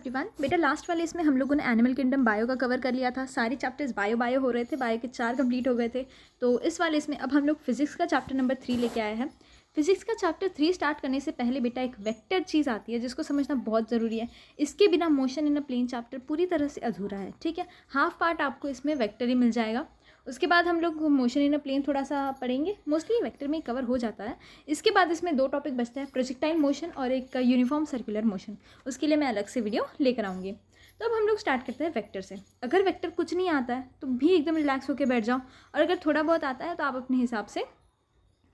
Everyone. बेटा last वाले इसमें हम लोगों ने एनिमल किंगडम बायो का कवर कर लिया था। सारे चैप्टर्स बायो हो रहे थे, बायो के 4 कंप्लीट हो गए थे। तो इस वाले इसमें अब हम लोग फिजिक्स का चैप्टर नंबर 3 लेके आए हैं। फिजिक्स का चैप्टर 3 स्टार्ट करने से पहले बेटा एक वेक्टर चीज़ आती है जिसको समझना बहुत ज़रूरी है। इसके बिना motion in a plane chapter पूरी तरह से अधूरा है, ठीक है। हाफ पार्ट आपको इसमें वेक्टर ही मिल जाएगा। उसके बाद हम लोग मोशन इन अ प्लेन थोड़ा सा पढ़ेंगे, मोस्टली वेक्टर में कवर हो जाता है। इसके बाद इसमें 2 टॉपिक बचते हैं, प्रोजेक्टाइल मोशन और एक यूनिफॉर्म सर्कुलर मोशन। उसके लिए मैं अलग से वीडियो लेकर आऊँगी। तो अब हम लोग स्टार्ट करते हैं वेक्टर से। अगर वेक्टर कुछ नहीं आता है तो भी एकदम रिलैक्स होकर बैठ जाओ, और अगर थोड़ा बहुत आता है तो आप अपने हिसाब से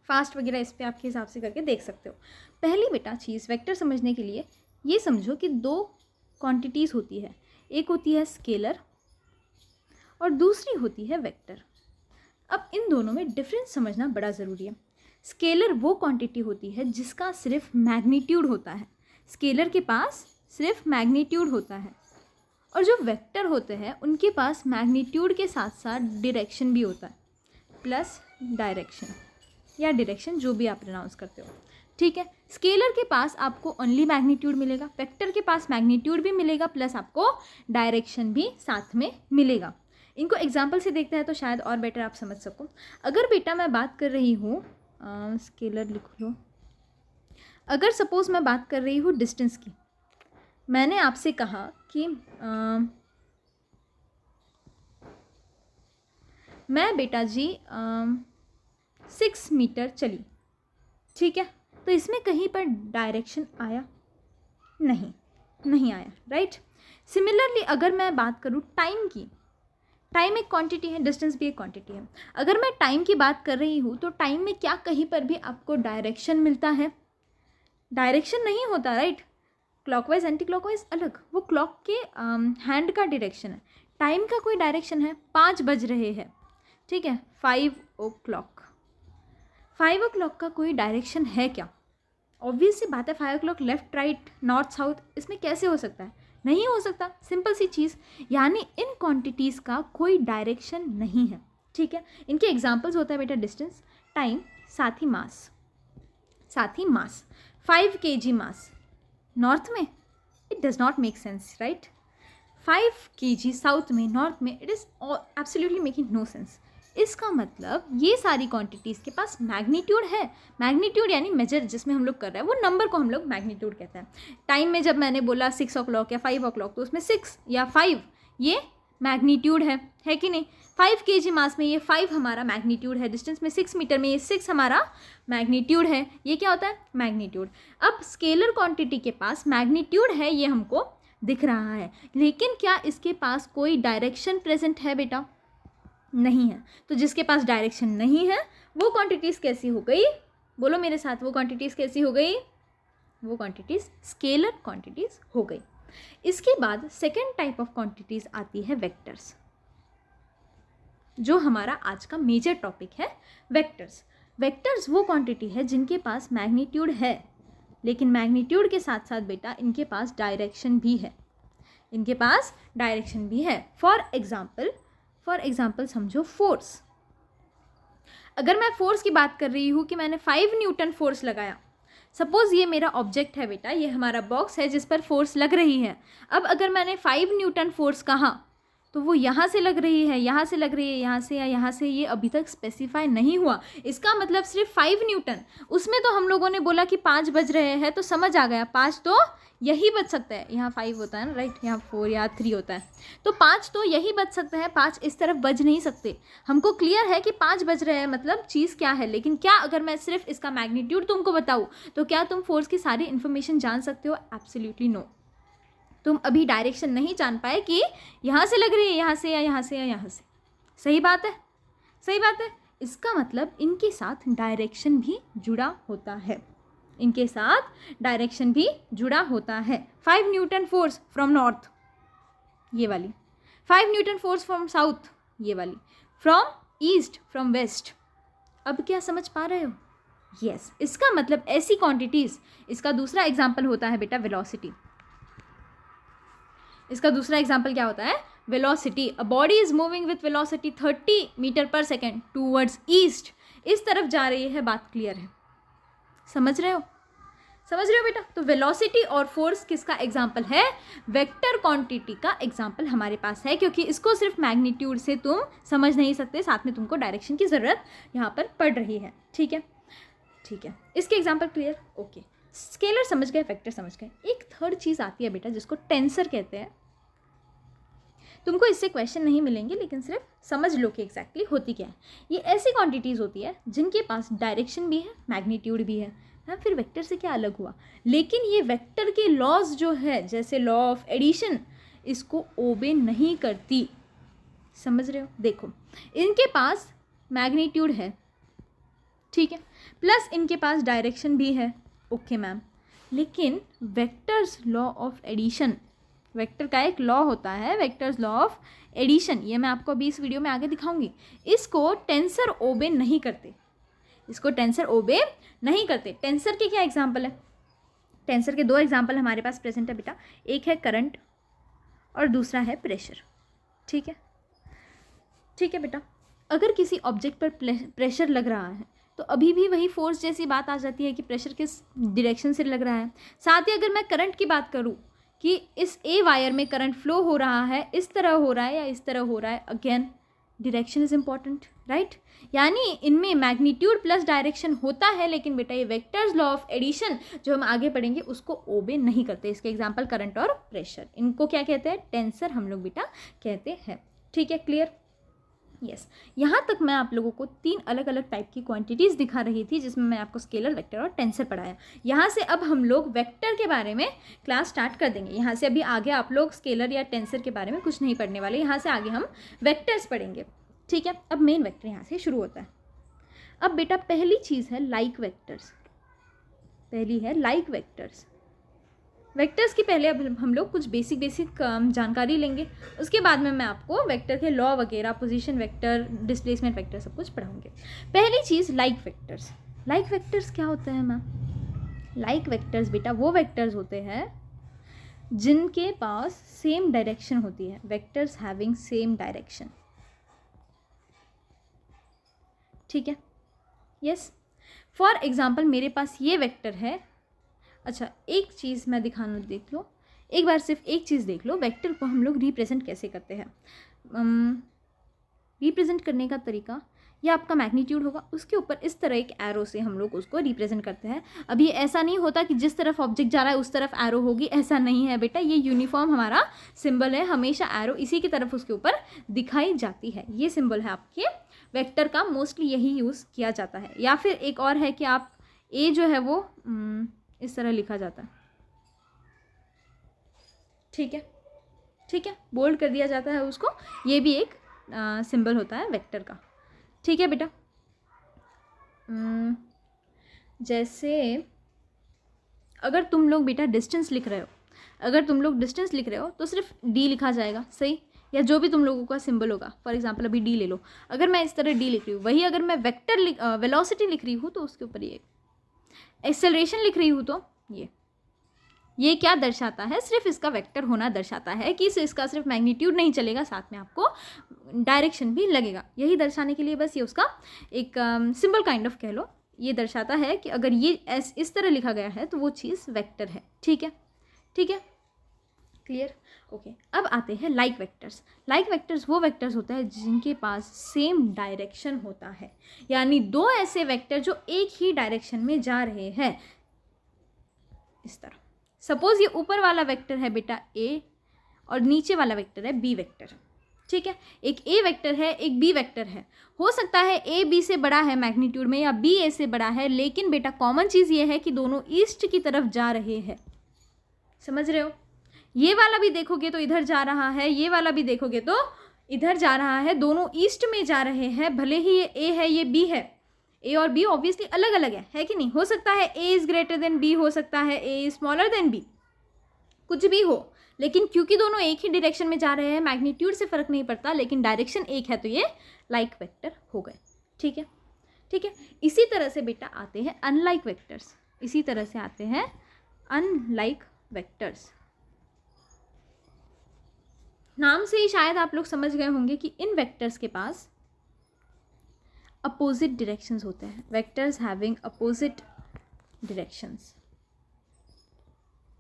फास्ट वगैरह इस पर आपके हिसाब से करके देख सकते हो। पहली बेटा चीज़ वेक्टर समझने के लिए ये समझो कि 2 क्वांटिटीज़ होती है, एक होती है स्केलर और दूसरी होती है वेक्टर। अब इन दोनों में डिफरेंस समझना बड़ा ज़रूरी है। स्केलर वो क्वांटिटी होती है जिसका सिर्फ मैग्नीट्यूड होता है, स्केलर के पास सिर्फ मैग्नीट्यूड होता है। और जो वेक्टर होते हैं उनके पास मैग्नीट्यूड के साथ साथ डायरेक्शन भी होता है, प्लस डायरेक्शन या डायरेक्शन, जो भी आप प्रोनाउंस करते हो, ठीक है। स्केलर के पास आपको ओनली मैग्नीट्यूड मिलेगा, वेक्टर के पास मैग्नीट्यूड भी मिलेगा प्लस आपको डायरेक्शन भी साथ में मिलेगा। इनको एग्जाम्पल से देखते हैं तो शायद और बेटर आप समझ सको। अगर बेटा मैं बात कर रही हूँ, स्केलर लिख लो, अगर सपोज मैं बात कर रही हूँ डिस्टेंस की, मैंने आपसे कहा कि मैं बेटा जी 6 मीटर चली, ठीक है। तो इसमें कहीं पर डायरेक्शन आया? नहीं आया, राइट। सिमिलरली अगर मैं बात करूँ टाइम की, टाइम एक क्वांटिटी है, डिस्टेंस भी एक क्वांटिटी है। अगर मैं टाइम की बात कर रही हूँ तो टाइम में क्या कहीं पर भी आपको डायरेक्शन मिलता है? डायरेक्शन नहीं होता, राइट। क्लॉकवाइज एंटी क्लॉकवाइज अलग, वो क्लॉक के हैंड का डायरेक्शन है। टाइम का कोई डायरेक्शन है? 5 बज रहे हैं, ठीक है, 5 o'clock। 5 o'clock का कोई डायरेक्शन है क्या? ऑब्वियस सी बात है, 5 o'clock left right north south, इसमें कैसे हो सकता है? नहीं हो सकता, सिंपल सी चीज़। यानी इन क्वांटिटीज़ का कोई डायरेक्शन नहीं है, ठीक है। इनके एग्जांपल्स होता है बेटा डिस्टेंस, टाइम, साथ ही मास। 5 kg मास नॉर्थ में, it does not make sense, right. 5 kg south में, नॉर्थ में, it is absolutely making no sense. इसका मतलब ये सारी क्वांटिटीज़ के पास मैग्नीट्यूड है। मैग्नीट्यूड यानी मेजर जिसमें हम लोग कर रहे हैं वो नंबर को हम लोग मैग्नीट्यूड कहते हैं। टाइम में जब मैंने बोला 6 o'clock या 5 o'clock तो उसमें 6 या 5 ये मैग्नीट्यूड है कि नहीं। 5 kg मास में ये 5 हमारा मैग्नीट्यूड है, डिस्टेंस में 6 मीटर में ये 6 हमारा मैग्नीट्यूड है। ये क्या होता है? मैग्नीट्यूड। अब स्केलर क्वांटिटी के पास मैग्नीट्यूड है, ये हमको दिख रहा है, लेकिन क्या इसके पास कोई डायरेक्शन प्रेजेंट है बेटा? नहीं है। तो जिसके पास डायरेक्शन नहीं है वो क्वांटिटीज़ कैसी हो गई? बोलो मेरे साथ, वो क्वांटिटीज़ कैसी हो गई? वो क्वांटिटीज़ स्केलर क्वांटिटीज़ हो गई। इसके बाद सेकेंड टाइप ऑफ क्वांटिटीज़ आती है वेक्टर्स, जो हमारा आज का मेजर टॉपिक है, वेक्टर्स। वेक्टर्स वो क्वांटिटी है जिनके पास मैग्नीट्यूड है, लेकिन मैग्नीट्यूड के साथ साथ बेटा इनके पास डायरेक्शन भी है, इनके पास डायरेक्शन भी है। फॉर एग्जाम्पल समझो फोर्स। अगर मैं फोर्स की बात कर रही हूँ कि मैंने 5 न्यूटन फोर्स लगाया, सपोज ये मेरा ऑब्जेक्ट है बेटा, ये हमारा बॉक्स है जिस पर फोर्स लग रही है। अब अगर मैंने 5 न्यूटन फोर्स कहा तो वो यहाँ से लग रही है, यहाँ से लग रही है, यहाँ से या यहाँ से, ये अभी तक स्पेसिफाई नहीं हुआ। इसका मतलब सिर्फ 5 न्यूटन। उसमें तो हम लोगों ने बोला कि 5 बज रहे हैं, तो समझ आ गया 5 तो यही बज सकता है, यहाँ 5 होता है ना, राइट, यहाँ 4 या 3 होता है, तो 5 तो यही बज सकता है, 5 इस तरफ बज नहीं सकते। हमको क्लियर है कि 5 बज रहे हैं, मतलब चीज़ क्या है। लेकिन क्या अगर मैं सिर्फ इसका मैग्नीट्यूड तुमको बताऊँ तो क्या तुम फोर्स की सारी इन्फॉर्मेशन जान सकते हो? Absolutely no. तुम अभी डायरेक्शन नहीं जान पाए कि यहाँ से लग रही है, यहाँ से या यहाँ से या यहाँ से। सही बात है, सही बात है। इसका मतलब इनके साथ डायरेक्शन भी जुड़ा होता है, इनके साथ डायरेक्शन भी जुड़ा होता है। 5 न्यूटन फोर्स फ्रॉम नॉर्थ, ये वाली, 5 न्यूटन फोर्स फ्रॉम साउथ, ये वाली, फ्रॉम ईस्ट, फ्रॉम वेस्ट। अब क्या समझ पा रहे हो? यस। इसका मतलब ऐसी क्वांटिटीज़, इसका दूसरा एग्जाम्पल होता है बेटा वेलोसिटी। इसका दूसरा एग्जाम्पल क्या होता है? Velocity. A body is moving with velocity 30 metre per second towards east, इस तरफ जा रही है। बात क्लियर है? समझ रहे हो? समझ रहे हो बेटा? तो वेलोसिटी और फोर्स किसका एग्जाम्पल है? वेक्टर क्वांटिटी का एग्जाम्पल हमारे पास है, क्योंकि इसको सिर्फ मैग्नीट्यूड से तुम समझ नहीं सकते, साथ में तुमको डायरेक्शन की ज़रूरत यहाँ पर पड़ रही है। ठीक है, ठीक है, इसके एग्जाम्पल क्लियर? ओके, स्केलर समझ गए, वेक्टर समझ गए। एक थर्ड चीज़ आती है बेटा जिसको टेंसर कहते हैं। तुमको इससे क्वेश्चन नहीं मिलेंगे, लेकिन सिर्फ समझ लो कि एग्जैक्टली होती क्या है। ये ऐसी क्वांटिटीज़ होती है जिनके पास डायरेक्शन भी है, मैग्नीट्यूड भी है। हाँ, फिर वेक्टर से क्या अलग हुआ? लेकिन ये वेक्टर के लॉज जो है, जैसे लॉ ऑफ एडिशन, इसको ओबे नहीं करती। समझ रहे हो? देखो, इनके पास मैग्नीट्यूड है, ठीक है, प्लस इनके पास डायरेक्शन भी है। ओके मैम, लेकिन vectors law of addition, vector का एक लॉ होता है, वेक्टर्स लॉ ऑफ एडिशन, ये मैं आपको अभी इस वीडियो में आगे दिखाऊंगी। इसको टेंसर ओबे नहीं करते, इसको टेंसर ओबे नहीं करते। टेंसर के क्या एग्जाम्पल है? टेंसर के दो एग्जाम्पल हमारे पास प्रेजेंट है बेटा, एक है करंट और दूसरा है प्रेशर। ठीक है, ठीक है बेटा, अगर किसी ऑब्जेक्ट पर प्रेशर लग रहा है तो अभी भी वही फोर्स जैसी बात आ जाती है कि प्रेशर किस डायरेक्शन से लग रहा है। साथ ही अगर मैं करंट की बात करूँ कि इस ए वायर में करंट फ्लो हो रहा है, इस तरह हो रहा है या इस तरह हो रहा है, again direction is important, right? यानी इनमें मैग्नीट्यूड प्लस डायरेक्शन होता है, लेकिन बेटा ये वेक्टर्स लॉ ऑफ एडिशन जो हम आगे पढ़ेंगे उसको ओबे नहीं करते। इसके एग्जांपल करंट और प्रेशर, इनको क्या कहते हैं? टेंसर हम लोग बेटा कहते हैं। ठीक है, क्लियर? यस, यहाँ तक मैं आप लोगों को 3 अलग अलग टाइप की क्वांटिटीज़ दिखा रही थी, जिसमें मैं आपको स्केलर, वेक्टर और टेंसर पढ़ाया। यहाँ से अब हम लोग वेक्टर के बारे में क्लास स्टार्ट कर देंगे। यहाँ से अभी आगे आप लोग स्केलर या टेंसर के बारे में कुछ नहीं पढ़ने वाले, यहाँ से आगे हम वेक्टर्स पढ़ेंगे। ठीक है, अब मेन वेक्टर यहाँ से शुरू होता है। अब बेटा पहली चीज़ है लाइक वेक्टर्स, पहली है लाइक वेक्टर्स। वेक्टर्स की पहले अब हम लोग कुछ बेसिक जानकारी लेंगे, उसके बाद में मैं आपको वेक्टर के लॉ वगैरह, पोजीशन वेक्टर, डिस्प्लेसमेंट वेक्टर सब कुछ पढ़ाऊंगे। पहली चीज़ लाइक वेक्टर्स। लाइक वेक्टर्स क्या होते हैं मैम? लाइक वेक्टर्स बेटा वो वेक्टर्स होते हैं जिनके पास सेम डायरेक्शन होती है, वेक्टर्स हैविंग सेम डायरेक्शन। ठीक है, यस। फॉर एग्जाम्पल मेरे पास ये वेक्टर है। अच्छा, एक चीज़ मैं दिखाना, देख लो एक बार, सिर्फ एक चीज़ देख लो, वेक्टर को हम लोग रिप्रेजेंट कैसे करते हैं। रिप्रेजेंट करने का तरीका, ये आपका मैग्नीट्यूड होगा, उसके ऊपर इस तरह एक एरो से हम लोग उसको रिप्रेजेंट करते हैं। अभी ऐसा नहीं होता कि जिस तरफ ऑब्जेक्ट जा रहा है उस तरफ एरो होगी, ऐसा नहीं है बेटा, ये यूनिफॉर्म हमारा सिंबल है, हमेशा एरो इसी की तरफ उसके ऊपर दिखाई जाती है। ये सिंबल है आपके वेक्टर का, मोस्टली यही यूज़ किया जाता है। या फिर एक और है कि आप ए जो है वो इस तरह लिखा जाता है। ठीक है, ठीक है, बोल्ड कर दिया जाता है उसको, ये भी एक सिंबल होता है वेक्टर का। ठीक है बेटा, जैसे अगर तुम लोग बेटा डिस्टेंस लिख रहे हो, अगर तुम लोग डिस्टेंस लिख रहे हो तो सिर्फ डी लिखा जाएगा, सही? या जो भी तुम लोगों का सिंबल होगा, फॉर एग्जांपल अभी डी ले लो, अगर मैं इस तरह डी लिख रही हूँ, वही अगर मैं वेक्टर वेलोसिटी लिख रही हूँ तो उसके ऊपर ये एक्सेलरेशन लिख रही हूँ तो ये क्या दर्शाता है? सिर्फ इसका वेक्टर होना दर्शाता है कि इसका सिर्फ मैग्नीट्यूड नहीं चलेगा, साथ में आपको डायरेक्शन भी लगेगा। यही दर्शाने के लिए बस ये उसका एक सिंबल काइंड ऑफ कह लो, ये दर्शाता है कि अगर ये इस तरह लिखा गया है तो वो चीज़ वेक्टर है। ठीक है, ठीक है, क्लियर? ओके, अब आते हैं लाइक वेक्टर्स। लाइक वेक्टर्स वो वेक्टर्स होते हैं जिनके पास सेम डायरेक्शन होता है, यानी दो ऐसे वेक्टर जो एक ही डायरेक्शन में जा रहे हैं। इस तरह सपोज ये ऊपर वाला वेक्टर है बेटा ए और नीचे वाला वेक्टर है बी वेक्टर। ठीक है, एक ए वेक्टर है, एक बी वेक्टर है। हो सकता है ए बी से बड़ा है मैग्नीट्यूड में या बी ए से बड़ा है, लेकिन बेटा कॉमन चीज़ ये है कि दोनों ईस्ट की तरफ जा रहे हैं। समझ रहे हो? ये वाला भी देखोगे तो इधर जा रहा है, ये वाला भी देखोगे तो इधर जा रहा है, दोनों ईस्ट में जा रहे हैं। भले ही ये ए है, ये बी है, ए और बी ऑब्वियसली अलग अलग है कि नहीं? हो सकता है A is greater than B, हो सकता है A is smaller than B, कुछ भी हो, लेकिन क्योंकि दोनों एक ही डायरेक्शन में जा रहे हैं, मैग्नीट्यूड से फ़र्क नहीं पड़ता, लेकिन डायरेक्शन एक है, तो ये लाइक वेक्टर हो गए। ठीक है, ठीक है। इसी तरह से बेटा आते हैं अनलाइक वेक्टर्स, इसी तरह से आते हैं अनलाइक वेक्टर्स। नाम से ही शायद आप लोग समझ गए होंगे कि इन वेक्टर्स के पास अपोजिट डायरेक्शंस होते हैं, वेक्टर्स हैविंग अपोजिट डायरेक्शंस।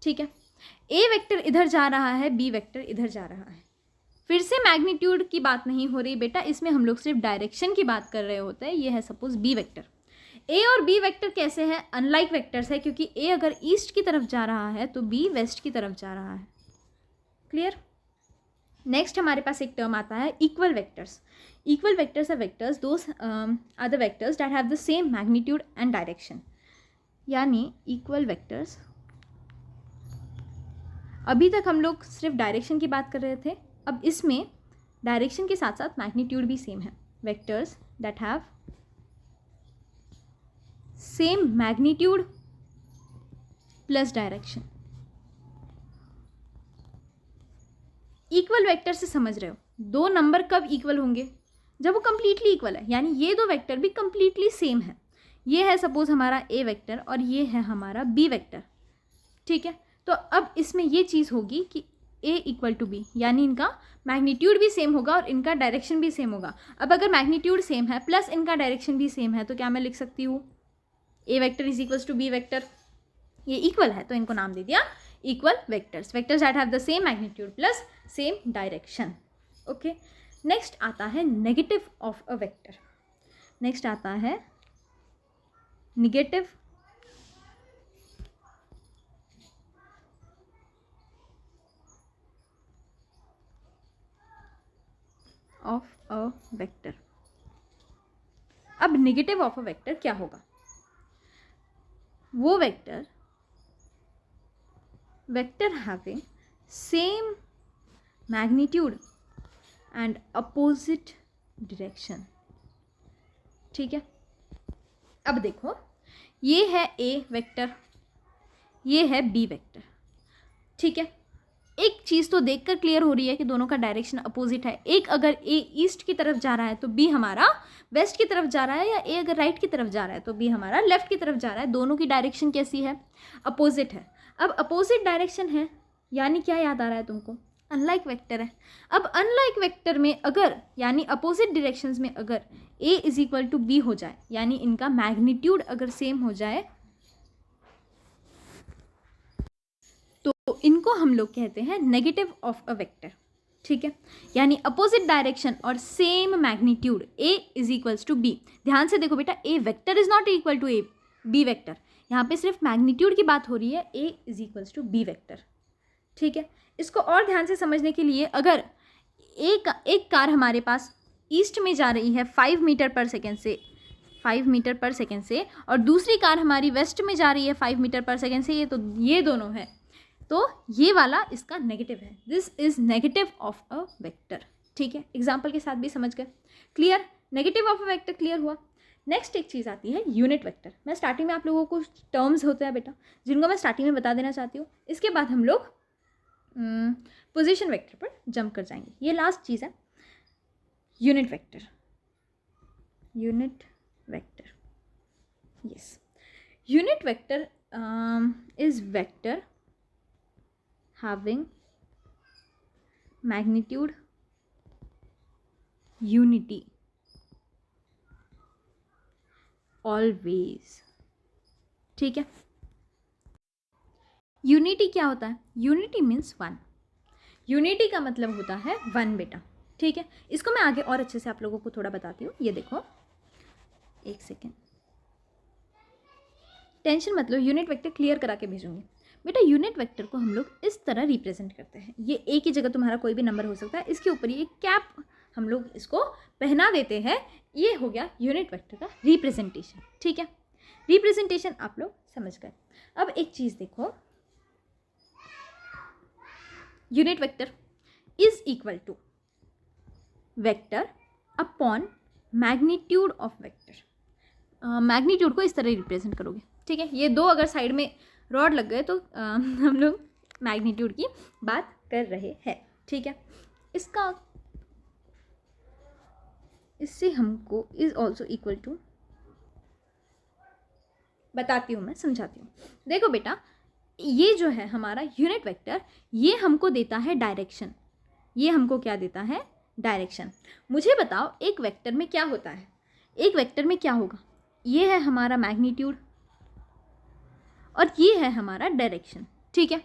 ठीक है, ए वेक्टर इधर जा रहा है, बी वेक्टर इधर जा रहा है। फिर से मैग्नीट्यूड की बात नहीं हो रही बेटा, इसमें हम लोग सिर्फ डायरेक्शन की बात कर रहे होते हैं। ये है सपोज बी वेक्टर। ए और बी वेक्टर कैसे हैं? अनलाइक वेक्टर्स है, क्योंकि ए अगर ईस्ट की तरफ जा रहा है तो बी वेस्ट की तरफ जा रहा है। क्लियर? नेक्स्ट हमारे पास एक टर्म आता है equal vectors. Equal vectors are vectors those are the vectors that have the same magnitude and direction. यानी इक्वल वेक्टर्स, अभी तक हम लोग सिर्फ डायरेक्शन की बात कर रहे थे, अब इसमें डायरेक्शन के साथ साथ मैग्नीट्यूड भी सेम है। Vectors that have same magnitude plus direction. Equal vector से समझ रहे हो, दो नंबर कब इक्वल होंगे? जब वो कंप्लीटली इक्वल है, यानी ये दो वेक्टर भी कंप्लीटली सेम है। ये है सपोज हमारा ए वेक्टर और ये है हमारा बी वेक्टर। ठीक है, तो अब इसमें ये चीज़ होगी कि ए इक्वल टू बी, यानी इनका मैग्नीट्यूड भी सेम होगा और इनका डायरेक्शन भी सेम होगा। अब अगर मैग्नीट्यूड सेम है प्लस इनका डायरेक्शन भी सेम है तो क्या मैं लिख सकती हूँ? A vector is equals to B vector. ये इक्वल है तो इनको नाम दे दिया equal vectors. Vectors that have the same magnitude plus same direction. Okay, next आता है negative of a vector. Next आता है नेगेटिव ऑफ अ वेक्टर। अब नेगेटिव ऑफ अ वेक्टर क्या होगा? वो vector having same magnitude and opposite direction. ठीक है, अब देखो, ये है ए वेक्टर, ये है बी वेक्टर। ठीक है, एक चीज़ तो देखकर क्लियर हो रही है कि दोनों का डायरेक्शन अपोजिट है। एक अगर ए ईस्ट की तरफ जा रहा है तो बी हमारा वेस्ट की तरफ जा रहा है, या ए अगर राइट की तरफ जा रहा है तो बी हमारा लेफ्ट की तरफ जा रहा है। दोनों की डायरेक्शन कैसी है? अपोजिट है। अब अपोजिट डायरेक्शन है यानी क्या याद आ रहा है तुमको? अनलाइक वेक्टर है। अब अनलाइक वेक्टर में अगर, यानी अपोजिट डायरेक्शंस में अगर ए इज इक्वल टू बी हो जाए, यानी इनका मैग्नीट्यूड अगर सेम हो जाए, तो इनको हम लोग कहते हैं नेगेटिव ऑफ अ वेक्टर। ठीक है, यानी अपोजिट डायरेक्शन और same magnitude, A is equals to B. ध्यान से देखो बेटा, A vector is not equal to A B vector, यहाँ पे सिर्फ मैग्नीट्यूड की बात हो रही है। A is equals to B vector. ठीक है, इसको और ध्यान से समझने के लिए, अगर एक कार हमारे पास ईस्ट में जा रही है 5 मीटर पर सेकेंड से, और दूसरी कार हमारी वेस्ट में जा रही है 5 मीटर पर सेकेंड से, ये दोनों है, तो ये वाला इसका नेगेटिव है। This is negative of a vector. ठीक है, एग्जाम्पल के साथ भी समझ गए? Clear? Negative of a vector clear हुआ। नेक्स्ट एक चीज़ आती है यूनिट वेक्टर। मैं स्टार्टिंग में आप लोगों को टर्म्स होते हैं बेटा, जिनको मैं स्टार्टिंग में बता देना चाहती हूँ। इसके बाद हम लोग पोजीशन वेक्टर पर जंप कर जाएंगे। ये लास्ट चीज़ है, unit vector. Yes, unit vector is vector having magnitude unity always। ठीक है, यूनिटी क्या होता है? Unity means one. यूनिटी का मतलब होता है वन बेटा। ठीक है, इसको मैं आगे और अच्छे से आप लोगों को थोड़ा बताती हूँ। ये देखो, एक सेकेंड, टेंशन मत लो, यूनिट वेक्टर क्लियर करा के भेजूंगी बेटा। यूनिट वेक्टर को हम लोग इस तरह रिप्रेजेंट करते हैं। ये एक ही जगह तुम्हारा कोई भी नंबर हो सकता है, इसके ऊपर ये कैप हम लोग इसको पहना देते हैं। ये हो गया यूनिट वेक्टर का रिप्रेजेंटेशन। ठीक है, रिप्रेजेंटेशन आप लोग समझ गए। अब एक चीज़ देखो, unit vector is equal to vector upon magnitude of vector. Magnitude को इस तरह रिप्रेजेंट करोगे। ठीक है, ये दो अगर साइड में रॉड लग गए तो हम लोग मैग्नीट्यूड की बात कर रहे हैं। ठीक है, इससे हमको इज ऑल्सो इक्वल टू, बताती हूँ मैं, समझाती हूँ। देखो बेटा, ये जो है हमारा यूनिट वेक्टर, ये हमको देता है डायरेक्शन। ये हमको क्या देता है? डायरेक्शन। मुझे बताओ, एक वेक्टर में क्या होता है? एक वेक्टर में क्या होगा? ये है हमारा मैग्नीट्यूड और ये है हमारा डायरेक्शन। ठीक है,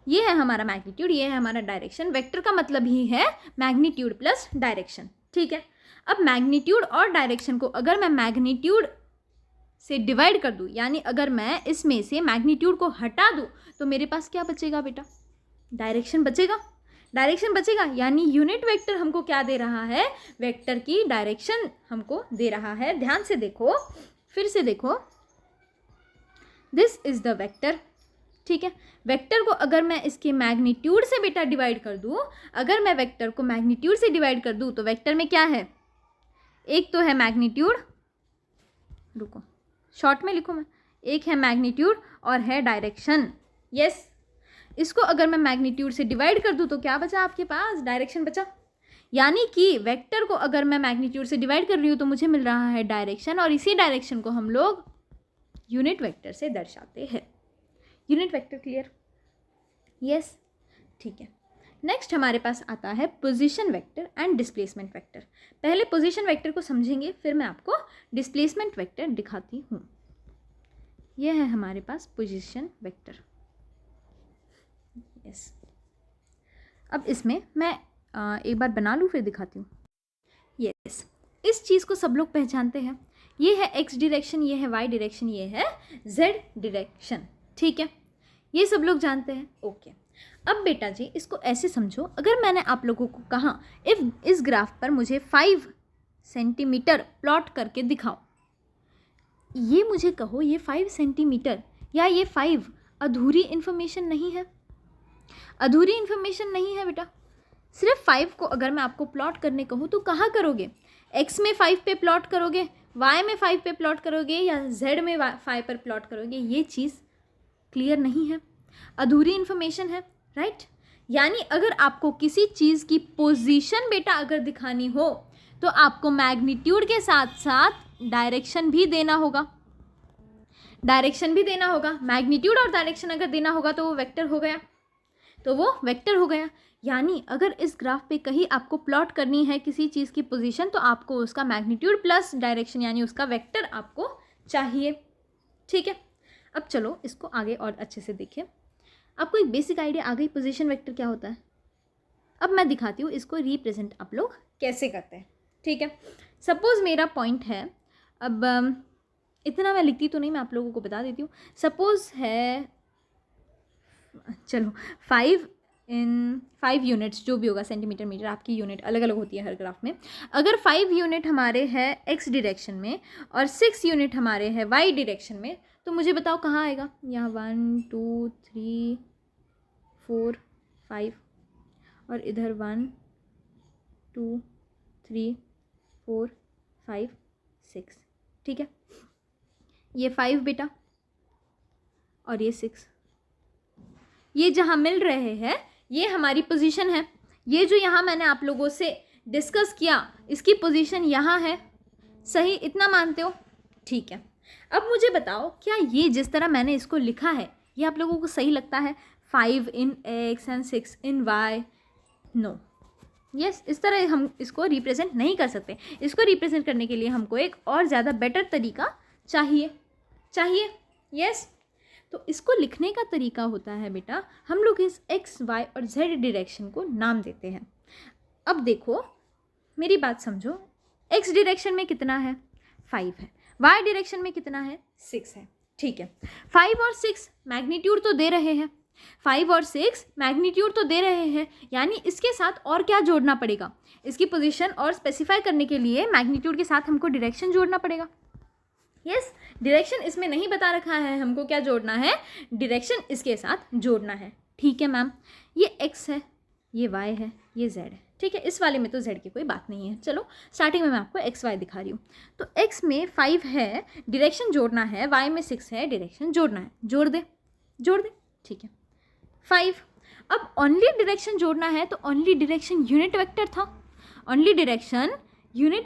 ये है हमारा मैग्नीट्यूड, ये है हमारा डायरेक्शन। वेक्टर का मतलब ही है मैग्नीट्यूड प्लस डायरेक्शन। ठीक है, अब मैग्नीट्यूड और डायरेक्शन को अगर मैं मैग्नीट्यूड से डिवाइड कर दूँ, यानी अगर मैं इसमें से मैग्नीट्यूड को हटा दूँ, तो मेरे पास क्या बचेगा बेटा? डायरेक्शन बचेगा। डायरेक्शन बचेगा यानी यूनिट वेक्टर हमको क्या दे रहा है? वेक्टर की डायरेक्शन हमको दे रहा है। ध्यान से देखो, फिर से देखो, दिस इज द वेक्टर। ठीक है, वेक्टर को अगर मैं इसके मैग्नीट्यूड से बेटा डिवाइड कर दूँ, अगर मैं वेक्टर को मैग्नीट्यूड से डिवाइड कर दूँ तो वेक्टर में क्या है? एक तो है मैग्नीट्यूड, रुको शॉर्ट में लिखूँ मैं, एक है मैग्नीट्यूड और है डायरेक्शन। यस, इसको अगर मैं मैग्नीट्यूड से डिवाइड कर दूँ तो क्या बचा आपके पास? डायरेक्शन बचा। यानी कि वेक्टर को अगर मैं मैग्नीट्यूड से डिवाइड कर रही हूँ तो मुझे मिल रहा है डायरेक्शन, और इसी डायरेक्शन को हम लोग यूनिट वेक्टर से दर्शाते हैं। Unit vector clear? यस, ठीक है। नेक्स्ट हमारे पास आता है position vector and displacement vector. पहले पोजीशन वेक्टर को समझेंगे, फिर मैं आपको डिस्प्लेसमेंट वेक्टर दिखाती हूँ। यह है हमारे पास पोजीशन वेक्टर। यस, अब इसमें मैं एक बार बना लूँ फिर दिखाती हूँ। यस, इस चीज़ को सब लोग पहचानते हैं। ये है एक्स डायरेक्शन, ये है वाई डायरेक्शन, ये है जेड डायरेक्शन। ठीक है, ये सब लोग जानते हैं। ओके, अब बेटा जी इसको ऐसे समझो, अगर मैंने आप लोगों को कहा इफ इस ग्राफ पर मुझे 5 सेंटीमीटर प्लॉट करके दिखाओ, ये मुझे कहो ये 5 सेंटीमीटर या ये 5 अधूरी इन्फॉर्मेशन नहीं है? अधूरी इन्फॉर्मेशन नहीं है बेटा। सिर्फ 5 को अगर मैं आपको प्लॉट करने कहूँ तो कहाँ करोगे? एक्स में 5 पे प्लॉट करोगे, वाई में 5 पे प्लॉट करोगे, या जेड में 5 पर प्लॉट करोगे? ये चीज़ क्लियर नहीं है, अधूरी इन्फॉर्मेशन है, राइट? यानी अगर आपको किसी चीज़ की पोजीशन बेटा अगर दिखानी हो तो आपको मैग्नीट्यूड के साथ साथ डायरेक्शन भी देना होगा। डायरेक्शन भी देना होगा। मैग्नीट्यूड और डायरेक्शन अगर देना होगा तो वो वेक्टर हो गया, तो वो वेक्टर हो गया। यानी अगर इस ग्राफ पे कहीं आपको प्लॉट करनी है किसी चीज़ की पोजीशन तो आपको उसका मैग्नीट्यूड प्लस डायरेक्शन यानी उसका वेक्टर आपको चाहिए। ठीक है, अब चलो इसको आगे और अच्छे से देखिए। आपको एक बेसिक आइडिया आ गई पोजीशन वेक्टर क्या होता है। अब मैं दिखाती हूँ इसको रिप्रेजेंट आप लोग कैसे करते हैं। ठीक है, सपोज मेरा पॉइंट है, अब इतना मैं लिखती तो नहीं, मैं आप लोगों को बता देती हूँ। सपोज है, चलो 5 यूनिट्स जो भी होगा, सेंटीमीटर मीटर आपकी यूनिट अलग अलग होती है हर ग्राफ में। अगर 5 यूनिट हमारे हैं एक्स डायरेक्शन में और 6 यूनिट हमारे हैं वाई डायरेक्शन में, तो मुझे बताओ कहाँ आएगा? यहाँ 1 2 3 4 5 और इधर 1 2 3 4 5 6। ठीक है, ये 5 बेटा और ये 6, ये जहाँ मिल रहे हैं ये हमारी पोजीशन है। ये जो यहाँ मैंने आप लोगों से डिस्कस किया इसकी पोजीशन यहाँ है। सही, इतना मानते हो? ठीक है, अब मुझे बताओ क्या ये जिस तरह मैंने इसको लिखा है ये आप लोगों को सही लगता है? 5 in X and 6 in Y? No. Yes, इस तरह हम इसको रिप्रेजेंट नहीं कर सकते। इसको रिप्रेजेंट करने के लिए हमको एक और ज़्यादा बेटर तरीका चाहिए। यस, तो इसको लिखने का तरीका होता है बेटा, हम लोग इस एक्स वाई और जेड डायरेक्शन को नाम देते हैं। अब देखो मेरी बात समझो, एक्स डायरेक्शन में कितना है? 5 है। वाई डायरेक्शन में कितना है? 6 है। ठीक है, 5 और 6 मैग्नीट्यूड तो दे रहे हैं, 5 और 6 मैग्नीट्यूड तो दे रहे हैं, यानी इसके साथ और क्या जोड़ना पड़ेगा? इसकी पोजीशन और स्पेसिफाई करने के लिए मैग्नीट्यूड के साथ हमको डायरेक्शन जोड़ना पड़ेगा। यस, डायरेक्शन इसमें नहीं बता रखा है, हमको क्या जोड़ना है? डायरेक्शन इसके साथ जोड़ना है। ठीक है मैम, ये एक्स है, ये वाई है, ये जेड है। ठीक है, इस वाले में तो जेड की कोई बात नहीं है। चलो स्टार्टिंग में मैं आपको एक्स वाई दिखा रही हूँ। तो एक्स में 5 है, डायरेक्शन जोड़ना है, वाई में 6 है, डायरेक्शन जोड़ना है। जोड़ दे। ठीक है, 5। अब ओनली डायरेक्शन जोड़ना है तो ओनली डायरेक्शन यूनिट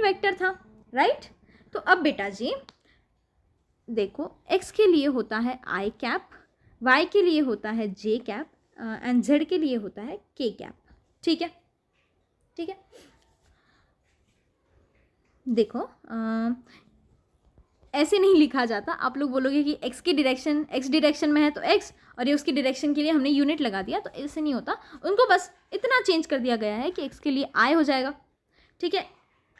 वेक्टर था, राइट? तो अब बेटा जी देखो, x के लिए होता है आई कैप, y के लिए होता है जे कैप एंड z के लिए होता है के कैप। ठीक है, देखो ऐसे नहीं लिखा जाता। आप लोग बोलोगे कि एक्स की डायरेक्शन एक्स डायरेक्शन में है तो एक्स, और ये उसकी डायरेक्शन के लिए हमने यूनिट लगा दिया, तो ऐसे नहीं होता। उनको बस इतना चेंज कर दिया गया है कि एक्स के लिए आई हो जाएगा, ठीक है।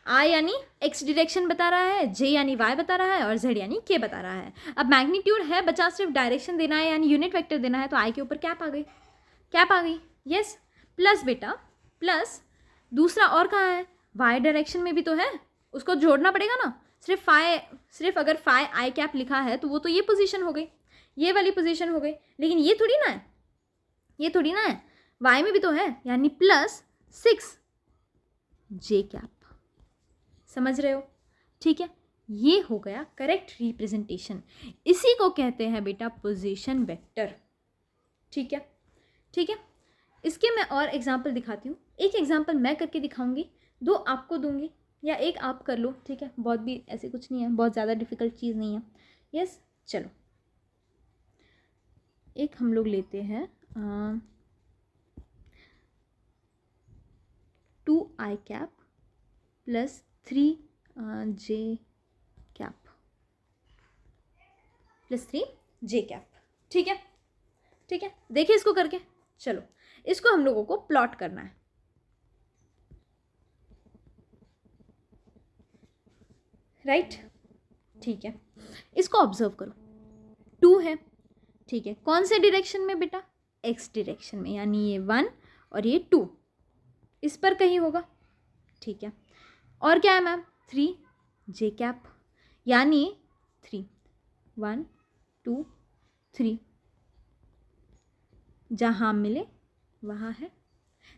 आई यानी एक्स डायरेक्शन बता रहा है, जे यानी वाई बता रहा है, और जेड यानी के बता रहा है। अब मैग्नीट्यूड है, बचा सिर्फ डायरेक्शन देना है यानी यूनिट वेक्टर देना है, तो आई के ऊपर कैप आ गई, कैप आ गई, यस। प्लस बेटा, प्लस दूसरा और कहाँ है, वाई डायरेक्शन में भी तो है, उसको जोड़ना पड़ेगा ना। सिर्फ अगर फाई आई कैप लिखा है तो वो तो ये पोजीशन हो गई, ये वाली पोजीशन हो गई, लेकिन ये थोड़ी ना है, ये थोड़ी ना है, वाई में भी तो है, यानी +6 जे कैप। समझ रहे हो, ठीक है। ये हो गया करेक्ट रिप्रेजेंटेशन। इसी को कहते हैं बेटा पोजीशन वेक्टर, ठीक है, ठीक है। इसके मैं और एग्जाम्पल दिखाती हूँ। एक एग्जाम्पल मैं करके दिखाऊंगी, 2 आपको दूंगी, या एक आप कर लो, ठीक है। बहुत भी ऐसे कुछ नहीं है, बहुत ज़्यादा डिफिकल्ट चीज़ नहीं है, यस। चलो एक हम लोग लेते हैं 2i cap plus 3j cap plus 3j cap, ठीक है, ठीक है। देखिए इसको करके, चलो इसको हम लोगों को प्लॉट करना है, राइट, ठीक है। इसको ऑब्जर्व करो, 2 है, ठीक है। कौन से डायरेक्शन में बेटा, एक्स डायरेक्शन में, यानी ये 1 और ये 2 इस पर कहीं होगा, ठीक है। और क्या है मैम, 3j कैप, यानी 3 1 2 3, जहाँ मिले वहाँ है।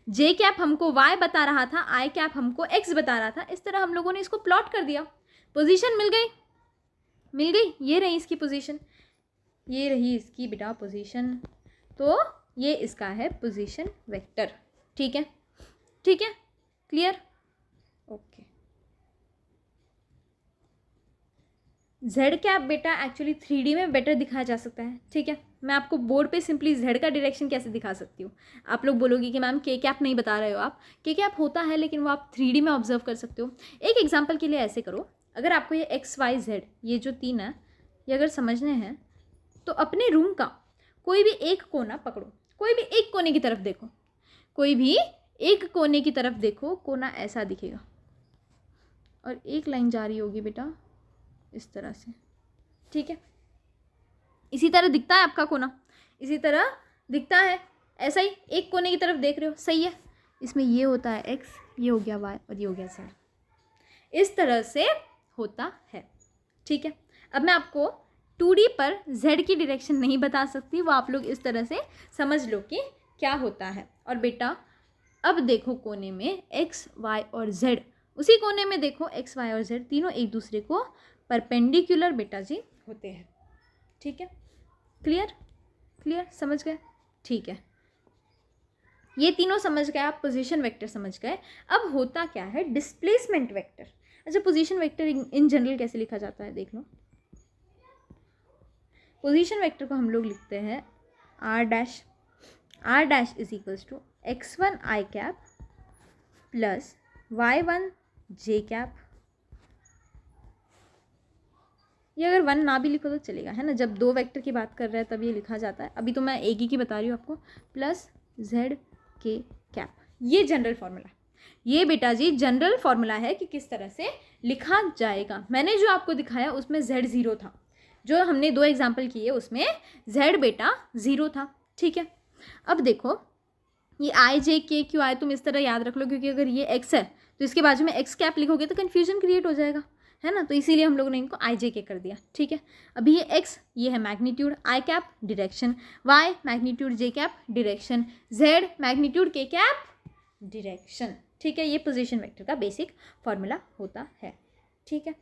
जे कैप हमको y बता रहा था, आई कैप हमको x बता रहा था। इस तरह हम लोगों ने इसको प्लॉट कर दिया, पोजीशन मिल गई, मिल गई। ये रही इसकी पोजीशन, ये रही इसकी बेटा पोजीशन, तो ये इसका है पोजीशन वेक्टर, ठीक है, ठीक है, क्लियर, ओके। जेड कैप बेटा एक्चुअली 3D में बेटर दिखाया जा सकता है, ठीक है। मैं आपको बोर्ड पे सिंपली जेड का डायरेक्शन कैसे दिखा सकती हूँ। आप लोग बोलोगे कि मैम के कैप नहीं बता रहे हो आप, के कैप होता है लेकिन वो आप 3D में ऑब्जर्व कर सकते हो। एक एग्जांपल के लिए ऐसे करो, अगर आपको ये एक्स वाई जेड ये जो 3 है ये अगर समझने हैं तो अपने रूम का कोई भी एक कोना पकड़ो, कोई भी एक कोने की तरफ देखो, कोई भी एक कोने की तरफ देखो, कोना ऐसा दिखेगा और एक लाइन जा रही होगी बेटा इस तरह से, ठीक है। इसी तरह दिखता है आपका कोना, इसी तरह दिखता है, ऐसा ही एक कोने की तरफ देख रहे हो, सही है। इसमें ये होता है एक्स, ये हो गया वाई और ये हो गया जेड, इस तरह से होता है, ठीक है। अब मैं आपको 2D पर जेड की डायरेक्शन नहीं बता सकती, वो आप लोग इस तरह से समझ लो कि क्या होता है। और बेटा अब देखो कोने में एक्स वाई और जेड, उसी कोने में देखो एक्स वाई और जेड तीनों एक दूसरे को परपेंडिकुलर बेटा जी होते हैं, ठीक है, क्लियर, क्लियर, समझ गए, ठीक है। ये तीनों समझ गए आप, पोजीशन वेक्टर समझ गए। अब होता क्या है डिस्प्लेसमेंट वेक्टर। अच्छा, पोजीशन वेक्टर इन जनरल कैसे लिखा जाता है देख लो। पोजीशन वेक्टर को हम लोग लिखते हैं r dash is equals to x1 i cap plus y1 j cap. ये अगर 1 ना भी लिखो तो चलेगा, है ना, जब 2 वेक्टर की बात कर रहे हैं तब ये लिखा जाता है। अभी तो मैं एक ही की बता रही हूँ आपको, प्लस z k कैप। ये जनरल फार्मूला, ये बेटा जी जनरल फार्मूला है कि किस तरह से लिखा जाएगा। मैंने जो आपको दिखाया उसमें z 0 था, जो हमने 2 एग्जाम्पल किए उसमें z बेटा 0 था, ठीक है। अब देखो ये आई जे के क्यू आई तुम इस तरह याद रख लो, क्योंकि अगर ये x है तो इसके बाजू में x कैप लिखोगे तो कन्फ्यूजन क्रिएट हो जाएगा, है ना, तो इसीलिए हम लोगों ने इनको आई जे के कर दिया, ठीक है। अभी ये x ये है magnitude, I cap direction, y magnitude j cap direction, z magnitude k cap direction, ठीक है। ये पोजीशन वेक्टर का बेसिक फॉर्मूला होता है, ठीक है।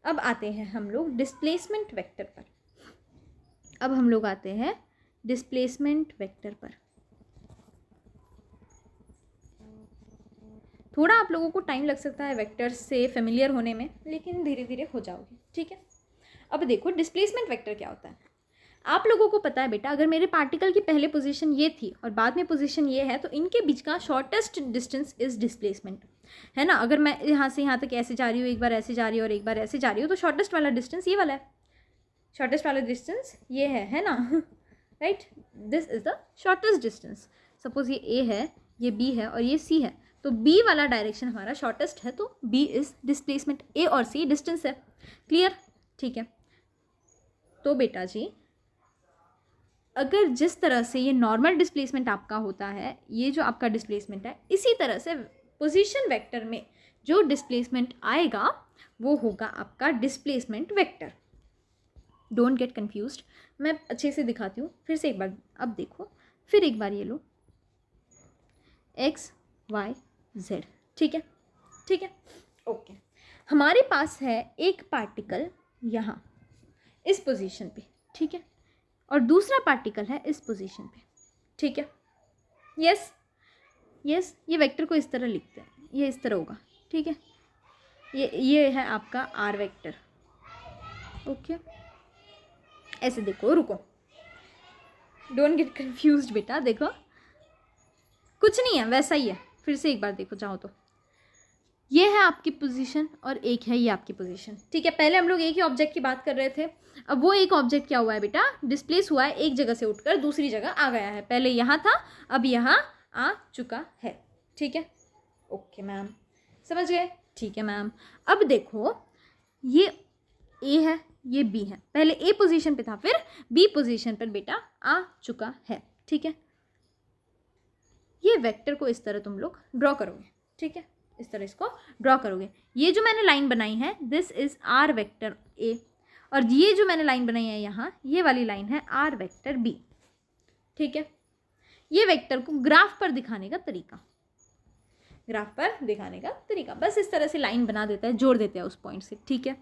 अब आते हैं हम लोग डिस्प्लेसमेंट वेक्टर पर। अब हम लोग आते हैं डिस्प्लेसमेंट वेक्टर पर। थोड़ा आप लोगों को टाइम लग सकता है वेक्टर्स से फेमिलियर होने में, लेकिन धीरे धीरे हो जाओगे, ठीक है। अब देखो डिस्प्लेसमेंट वेक्टर क्या होता है। आप लोगों को पता है बेटा, अगर मेरे पार्टिकल की पहले पोजीशन ये थी और बाद में पोजीशन ये है तो इनके बीच का शॉर्टेस्ट डिस्टेंस इज डिस्प्लेसमेंट। है ना। अगर मैं यहाँ से यहाँ तक ऐसे जा रही हूँ, एक बार ऐसे जा रही हूँ और एक बार ऐसे जा रही हूँ, तो शॉर्टेस्ट वाला डिस्टेंस ये वाला है, शॉर्टेस्ट वाला डिस्टेंस ये है ना right, this is the shortest distance. Suppose ये ए है, ये बी है और ये सी है, तो बी वाला डायरेक्शन हमारा शॉर्टेस्ट है, तो बी इज़ डिस्प्लेसमेंट, ए और सी डिस्टेंस है। क्लियर, ठीक है। तो बेटा जी अगर जिस तरह से ये नॉर्मल डिस्प्लेसमेंट आपका होता है, ये जो आपका डिस्प्लेसमेंट है, इसी तरह से पोजीशन वेक्टर में जो डिस्प्लेसमेंट आएगा वो होगा आपका displacement vector. Don't get confused, मैं अच्छे से दिखाती हूँ फिर से एक बार। अब देखो, फिर एक बार ये लो, एक्स वाई जेड, ठीक है, ठीक है, ओके। हमारे पास है एक पार्टिकल यहाँ इस पोजीशन पे, ठीक है, और दूसरा पार्टिकल है इस पोजीशन पे, ठीक है। यस यस, ये वेक्टर को इस तरह लिखते हैं, ये इस तरह होगा, ठीक है। ये है आपका आर वेक्टर, ओके। ऐसे देखो, रुको, डोंट गेट कंफ्यूज्ड बेटा, देखो कुछ नहीं है, वैसा ही है। फिर से एक बार देखो चाहो तो, ये है आपकी पोजीशन और एक है ये आपकी पोजीशन, ठीक है। पहले हम लोग एक ही ऑब्जेक्ट की बात कर रहे थे, अब वो एक ऑब्जेक्ट क्या हुआ है बेटा, डिस्प्लेस हुआ है, एक जगह से उठकर दूसरी जगह आ गया है। पहले यहाँ था, अब यहाँ आ चुका है, ठीक है। ओके मैम, समझ गए, ठीक है मैम। अब देखो, ये ए है, ये बी है, पहले ए पोजीशन पे था, फिर बी पोजीशन पर बेटा आ चुका है, ठीक है। ये वेक्टर को इस तरह तुम लोग ड्रॉ करोगे, ठीक है, इस तरह इसको ड्रॉ करोगे। ये जो मैंने लाइन बनाई है, this is R vector A, और ये जो मैंने लाइन बनाई है यहाँ, ये वाली लाइन है आर वेक्टर बी, ठीक है। ये वेक्टर को ग्राफ पर दिखाने का तरीका, ग्राफ पर दिखाने का तरीका, बस इस तरह से लाइन बना देता है, जोड़ देते हैं उस पॉइंट से, ठीक है,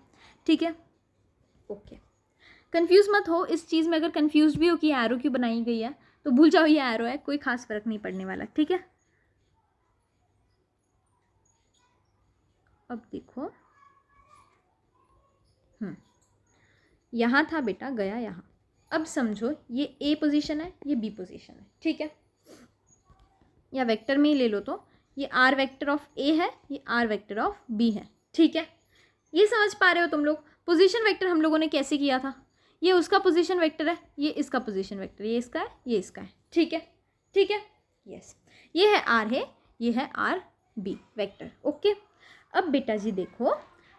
ठीक है, ओके। कंफ्यूज मत हो इस चीज़ में, अगर कंफ्यूज भी हो कि एरो क्यों बनाई गई है तो भूल जाओ ये एरो है, कोई खास फर्क नहीं पड़ने वाला, ठीक है। अब देखो, यहाँ था बेटा, गया यहाँ। अब समझो ये ए पोजीशन है, ये बी पोजीशन है, ठीक है, या वेक्टर में ही ले लो, तो ये आर वेक्टर ऑफ ए है, ये आर वेक्टर ऑफ बी है, ठीक है। ये समझ पा रहे हो तुम लोग, पोजीशन वेक्टर हम लोगों ने कैसे किया था, ये उसका पोजीशन वेक्टर है, ये इसका पोजीशन वेक्टर, ये इसका है, ये इसका है, ठीक है, ठीक है, यस। ये है आर है, ये है आर बी वेक्टर, ओके। अब बेटा जी देखो,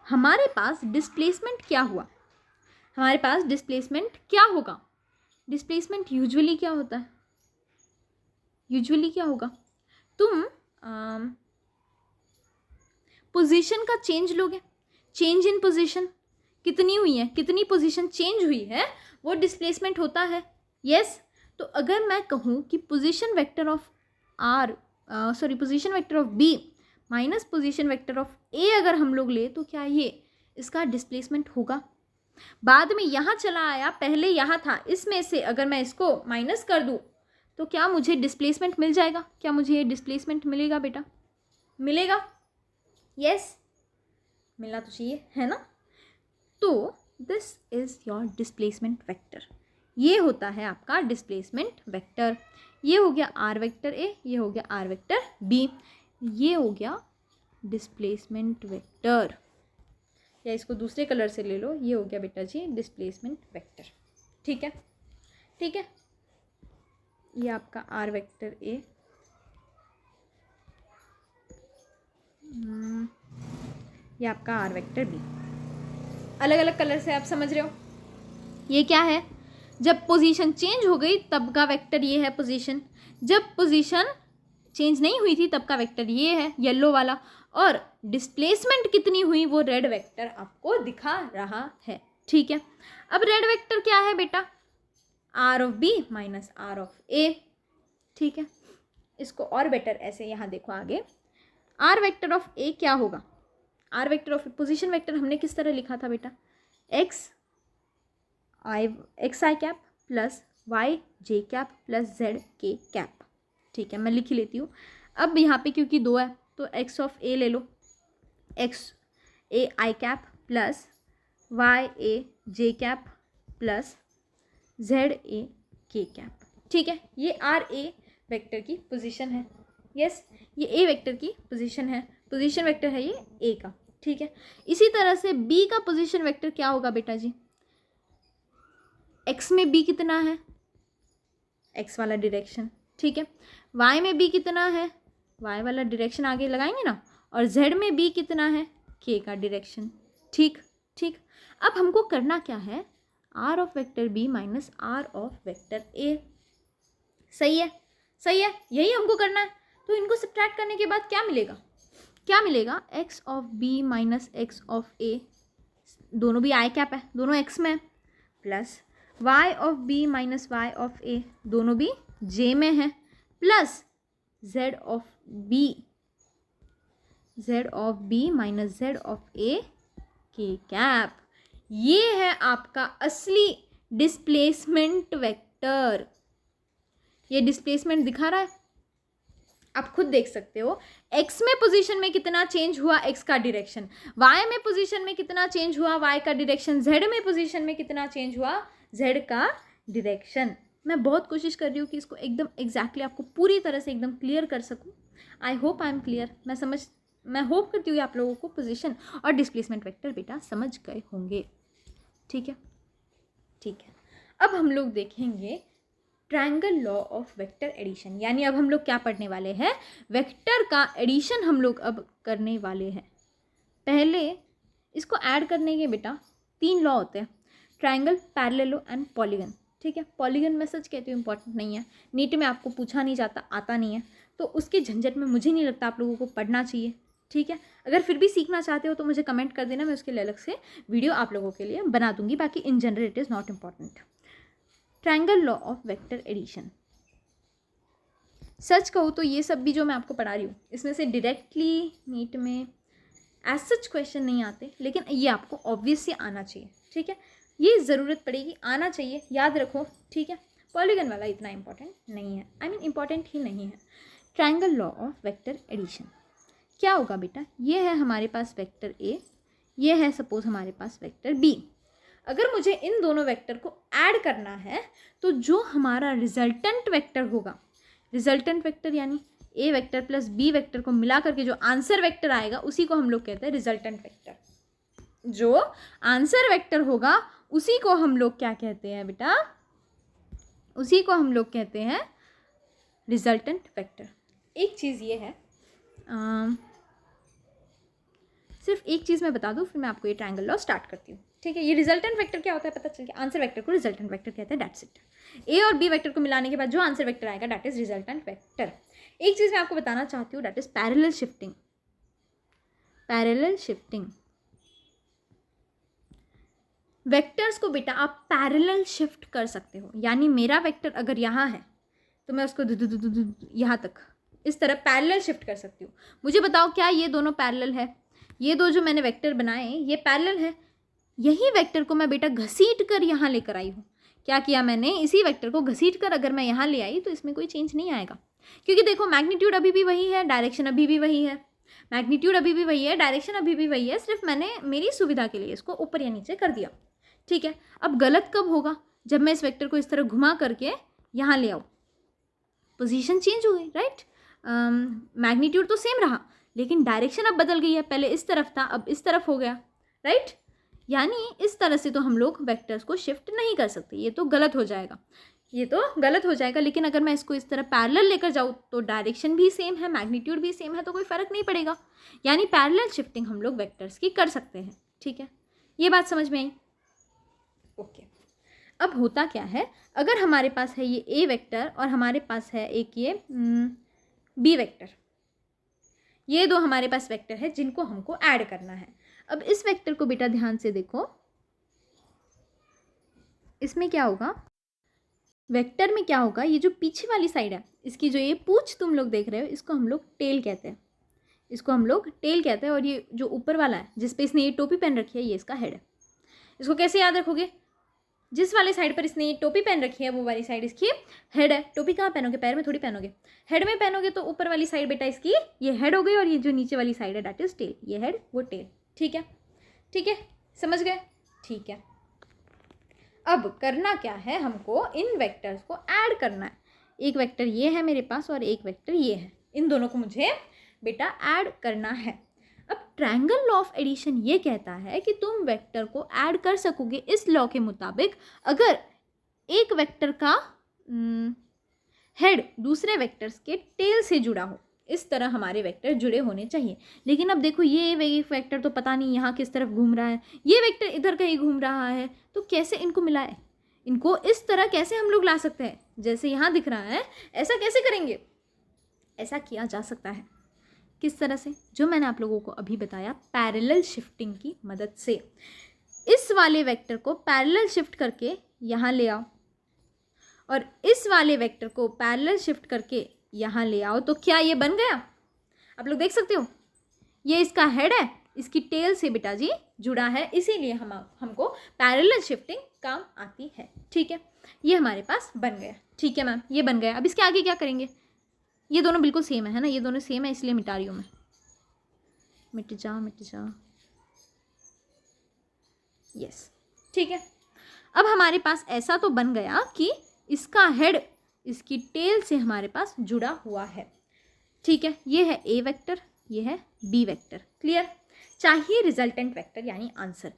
हमारे पास डिस्प्लेसमेंट क्या हुआ, हमारे पास डिस्प्लेसमेंट क्या होगा, डिस्प्लेसमेंट यूजुअली क्या होता है, यूजुअली क्या होगा, तुम पोजीशन का चेंज लोगे, चेंज इन पोजीशन कितनी हुई है, कितनी पोजीशन चेंज हुई है, वो डिस्प्लेसमेंट होता है, यस। तो अगर मैं कहूँ कि position vector of R, sorry position vector of B minus position vector of A अगर हम लोग ले, तो क्या ये इसका डिस्प्लेसमेंट होगा। बाद में यहाँ चला आया, पहले यहाँ था, इसमें से अगर मैं इसको माइनस कर दूँ तो क्या मुझे डिस्प्लेसमेंट मिल जाएगा, क्या मुझे ये डिस्प्लेसमेंट मिलेगा बेटा, मिलेगा, यस, मिलना तो चाहिए, है ना। तो this is your displacement vector, ये होता है आपका डिस्प्लेसमेंट वेक्टर। ये हो गया आर वेक्टर ए, ये हो गया आर वेक्टर बी, ये हो गया डिस्प्लेसमेंट वेक्टर, या इसको दूसरे कलर से ले लो, ये हो गया बेटा जी डिस्प्लेसमेंट वेक्टर, ठीक है, ठीक है। ये आपका आर वेक्टर ए, ये आपका आर वेक्टर बी, अलग अलग कलर से आप समझ रहे हो। ये क्या है, जब पोजीशन चेंज हो गई तब का वेक्टर ये है पोजीशन, जब पोजीशन चेंज नहीं हुई थी तब का वेक्टर ये है येलो वाला, और डिस्प्लेसमेंट कितनी हुई वो रेड वेक्टर आपको दिखा रहा है, ठीक है। अब रेड वेक्टर क्या है बेटा, R of B minus R of A, ठीक है। इसको और बेटर ऐसे यहाँ देखो आगे, आर वेक्टर ऑफ ए क्या होगा, R vector of position vector हमने किस तरह लिखा था बेटा, x i cap plus y j cap plus z k cap, ठीक है, मैं लिख ही लेती हूँ। अब यहाँ पे क्योंकि दो है तो एक्स ऑफ ए ले लो, X A I cap plus Y A J cap plus Z A K cap, ठीक है। ये आर ए वेक्टर की पोजीशन है, यस, ये ए वेक्टर की पोजीशन है। पोजीशन वेक्टर है ये ए का, ठीक है। इसी तरह से बी का पोजीशन वेक्टर क्या होगा बेटा जी, एक्स में बी कितना है, एक्स वाला डायरेक्शन, ठीक है। वाई में बी कितना है, वाई वाला डायरेक्शन आगे लगाएंगे ना, और जेड में बी कितना है, के का डायरेक्शन, ठीक ठीक। अब हमको करना क्या है, R of vector B minus R of vector A, सही है, सही है, यही हमको करना है। तो इनको सब्ट्रैक्ट करने के बाद क्या मिलेगा, क्या मिलेगा, X of B minus X of A, दोनों भी आई कैप है, दोनों एक्स में है, plus Y of B minus Y of A, दोनों भी जे में है, plus Z of B, Z of B minus Z of A K cap. ये है आपका असली डिस्प्लेसमेंट वेक्टर। ये डिस्प्लेसमेंट दिखा रहा है, आप खुद देख सकते हो। एक्स में पोजीशन में कितना चेंज हुआ, एक्स का डायरेक्शन, वाई में पोजीशन में कितना चेंज हुआ, वाई का डायरेक्शन, जेड में पोजीशन में कितना चेंज हुआ, जेड का डायरेक्शन। मैं बहुत कोशिश कर रही हूँ कि इसको एकदम एग्जैक्टली आपको पूरी तरह से एकदम क्लियर कर सकूँ। I hope I am clear. मैं होप करती हूँ आप लोगों को पोजीशन और डिस्प्लेसमेंट वेक्टर बेटा समझ गए होंगे, ठीक है, ठीक है। अब हम लोग देखेंगे triangle law of vector addition, यानी अब हम लोग क्या पढ़ने वाले हैं, वेक्टर का एडिशन हम लोग अब करने वाले हैं। पहले इसको ऐड करने के बेटा 3 लॉ होते हैं, ट्रायंगल, पैरेललो एंड पॉलीगन, ठीक है। पॉलीगन मैं सच कहती हूँ इंपॉर्टेंट नहीं है, नीट में आपको पूछा नहीं जाता, आता नहीं है, तो उसके झंझट में मुझे नहीं लगता आप लोगों को पढ़ना चाहिए, ठीक है। अगर फिर भी सीखना चाहते हो तो मुझे कमेंट कर देना, मैं उसके लिए अलग से वीडियो आप लोगों के लिए बना दूंगी, बाकी in general it is not important. Triangle law of vector addition, सच कहूँ तो ये सब भी जो मैं आपको पढ़ा रही हूँ इसमें से डायरेक्टली नीट में एज सच क्वेश्चन नहीं आते, लेकिन ये आपको ऑब्वियसली आना चाहिए, ठीक है। ये ज़रूरत पड़ेगी, आना चाहिए, याद रखो, ठीक है। पॉलीगन वाला इतना इंपॉर्टेंट नहीं है, आई मीन इंपॉर्टेंट ही नहीं है। Triangle law of vector addition क्या होगा बेटा, ये है हमारे पास वेक्टर ए, ये है सपोज हमारे पास वेक्टर बी। अगर मुझे इन दोनों वेक्टर को ऐड करना है तो जो हमारा रिजल्टेंट वेक्टर होगा, रिजल्टेंट वेक्टर यानी ए वेक्टर प्लस बी वेक्टर को मिला करके जो आंसर वेक्टर आएगा उसी को हम लोग कहते हैं रिजल्टेंट वेक्टर। जो आंसर वेक्टर होगा उसी को हम लोग क्या कहते हैं बेटा, उसी को हम लोग कहते हैं रिजल्टेंट वेक्टर। एक चीज़ ये है, सिर्फ एक चीज़ मैं बता दूँ फिर मैं आपको ये ट्रायंगल लॉ स्टार्ट करती हूँ, ठीक है। ये रिजल्टेंट वेक्टर क्या होता है पता चल गया, आंसर वेक्टर को रिजल्टेंट वेक्टर कहते हैं, दैट्स इट। ए और बी वेक्टर को मिलाने के बाद जो आंसर वेक्टर आएगा दैट इज रिजल्टेंट वेक्टर। एक चीज़ मैं आपको बताना चाहती हूँ that is parallel shifting. Parallel shifting, vectors को बेटा आप पैरेलल शिफ्ट कर सकते हो, यानी मेरा वेक्टर अगर यहाँ है तो मैं उसको यहाँ तक इस तरह पैरेलल शिफ्ट कर सकती हूँ। मुझे बताओ क्या ये दोनों पैरेलल है, ये दो जो मैंने वेक्टर बनाए ये पैरेलल है। यही वेक्टर को मैं बेटा घसीट कर यहाँ लेकर आई हूँ। क्या किया मैंने, इसी वेक्टर को घसीट कर अगर मैं यहाँ ले आई तो इसमें कोई चेंज नहीं आएगा, क्योंकि देखो मैग्नीट्यूड अभी भी वही है, डायरेक्शन अभी भी वही है, मैग्नीट्यूड अभी भी वही है, डायरेक्शन अभी भी वही है, सिर्फ मैंने मेरी सुविधा के लिए इसको ऊपर या नीचे कर दिया, ठीक है। अब गलत कब होगा, जब मैं इस वेक्टर को इस तरह घुमा करके यहाँ ले आऊँ, पोजीशन चेंज हो गई, राइट। मैग्नीट्यूड तो सेम रहा लेकिन डायरेक्शन अब बदल गई है, पहले इस तरफ था अब इस तरफ हो गया, राइट। यानी इस तरह से तो हम लोग वेक्टर्स को शिफ्ट नहीं कर सकते, ये तो गलत हो जाएगा, ये तो गलत हो जाएगा। लेकिन अगर मैं इसको इस तरह पैरेलल लेकर जाऊँ तो डायरेक्शन भी सेम है, मैग्नीट्यूड भी सेम है, तो कोई फ़र्क नहीं पड़ेगा। यानी पैरेलल शिफ्टिंग हम लोग वेक्टर्स की कर सकते हैं, ठीक है। ये बात समझ में आई, ओके। अब होता क्या है, अगर हमारे पास है ये ए वेक्टर और हमारे पास है एक ये बी वेक्टर, ये दो हमारे पास वेक्टर है जिनको हमको ऐड करना है। अब इस वेक्टर को बेटा ध्यान से देखो, इसमें क्या होगा, वेक्टर में क्या होगा, ये जो पीछे वाली साइड है इसकी जो ये पूंछ तुम लोग देख रहे हो इसको हम लोग टेल कहते हैं, इसको हम लोग टेल कहते हैं। और ये जो ऊपर वाला है जिस पे इसने ये टोपी पहन रखी है ये इसका हेड है। इसको कैसे याद रखोगे, जिस वाले साइड पर इसने ये टोपी पहन रखी है वो वाली साइड इसकी हेड है। टोपी कहाँ पहनोगे, पैर में थोड़ी पहनोगे, हेड में पहनोगे, तो ऊपर वाली साइड बेटा इसकी ये हेड हो गई और ये जो नीचे वाली साइड है दैट इज टेल, ये हेड वो टेल, ठीक है, ठीक है, समझ गए, ठीक है। अब करना क्या है, हमको इन वेक्टर्स को ऐड करना है। एक वेक्टर ये है मेरे पास और एक वेक्टर ये है, इन दोनों को मुझे बेटा ऐड करना है। अब ट्रायंगल लॉ ऑफ एडिशन ये कहता है कि तुम वेक्टर को ऐड कर सकोगे इस लॉ के मुताबिक अगर एक वेक्टर का हेड दूसरे वेक्टर्स के टेल से जुड़ा हो। इस तरह हमारे वेक्टर जुड़े होने चाहिए। लेकिन अब देखो ये वेक्टर तो पता नहीं यहाँ किस तरफ घूम रहा है, ये वेक्टर इधर कहीं घूम रहा है, तो कैसे इनको मिलाए? इनको इस तरह कैसे हम लोग ला सकते हैं जैसे यहाँ दिख रहा है, ऐसा कैसे करेंगे? ऐसा किया जा सकता है किस तरह से? जो मैंने आप लोगों को अभी बताया, पैरेलल शिफ्टिंग की मदद से। इस वाले वेक्टर को पैरेलल शिफ्ट करके यहाँ ले आओ और इस वाले वेक्टर को पैरेलल शिफ्ट करके यहाँ ले आओ, तो क्या ये बन गया? आप लोग देख सकते हो, ये इसका हेड है, इसकी टेल से बेटा जी जुड़ा है, इसीलिए हमको पैरेलल शिफ्टिंग काम आती है। ठीक है, ये हमारे पास बन गया। ठीक है मैम, ये बन गया। अब इसके आगे क्या करेंगे? ये दोनों बिल्कुल सेम है ना, ये दोनों सेम है, इसलिए मिटा रही हूँ मैं। मिट जा। यस, ठीक है। अब हमारे पास ऐसा तो बन गया कि इसका हेड इसकी टेल से हमारे पास जुड़ा हुआ है। ठीक है, ये है ए वेक्टर, ये है बी वेक्टर। क्लियर? चाहिए रिजल्टेंट वेक्टर यानी आंसर।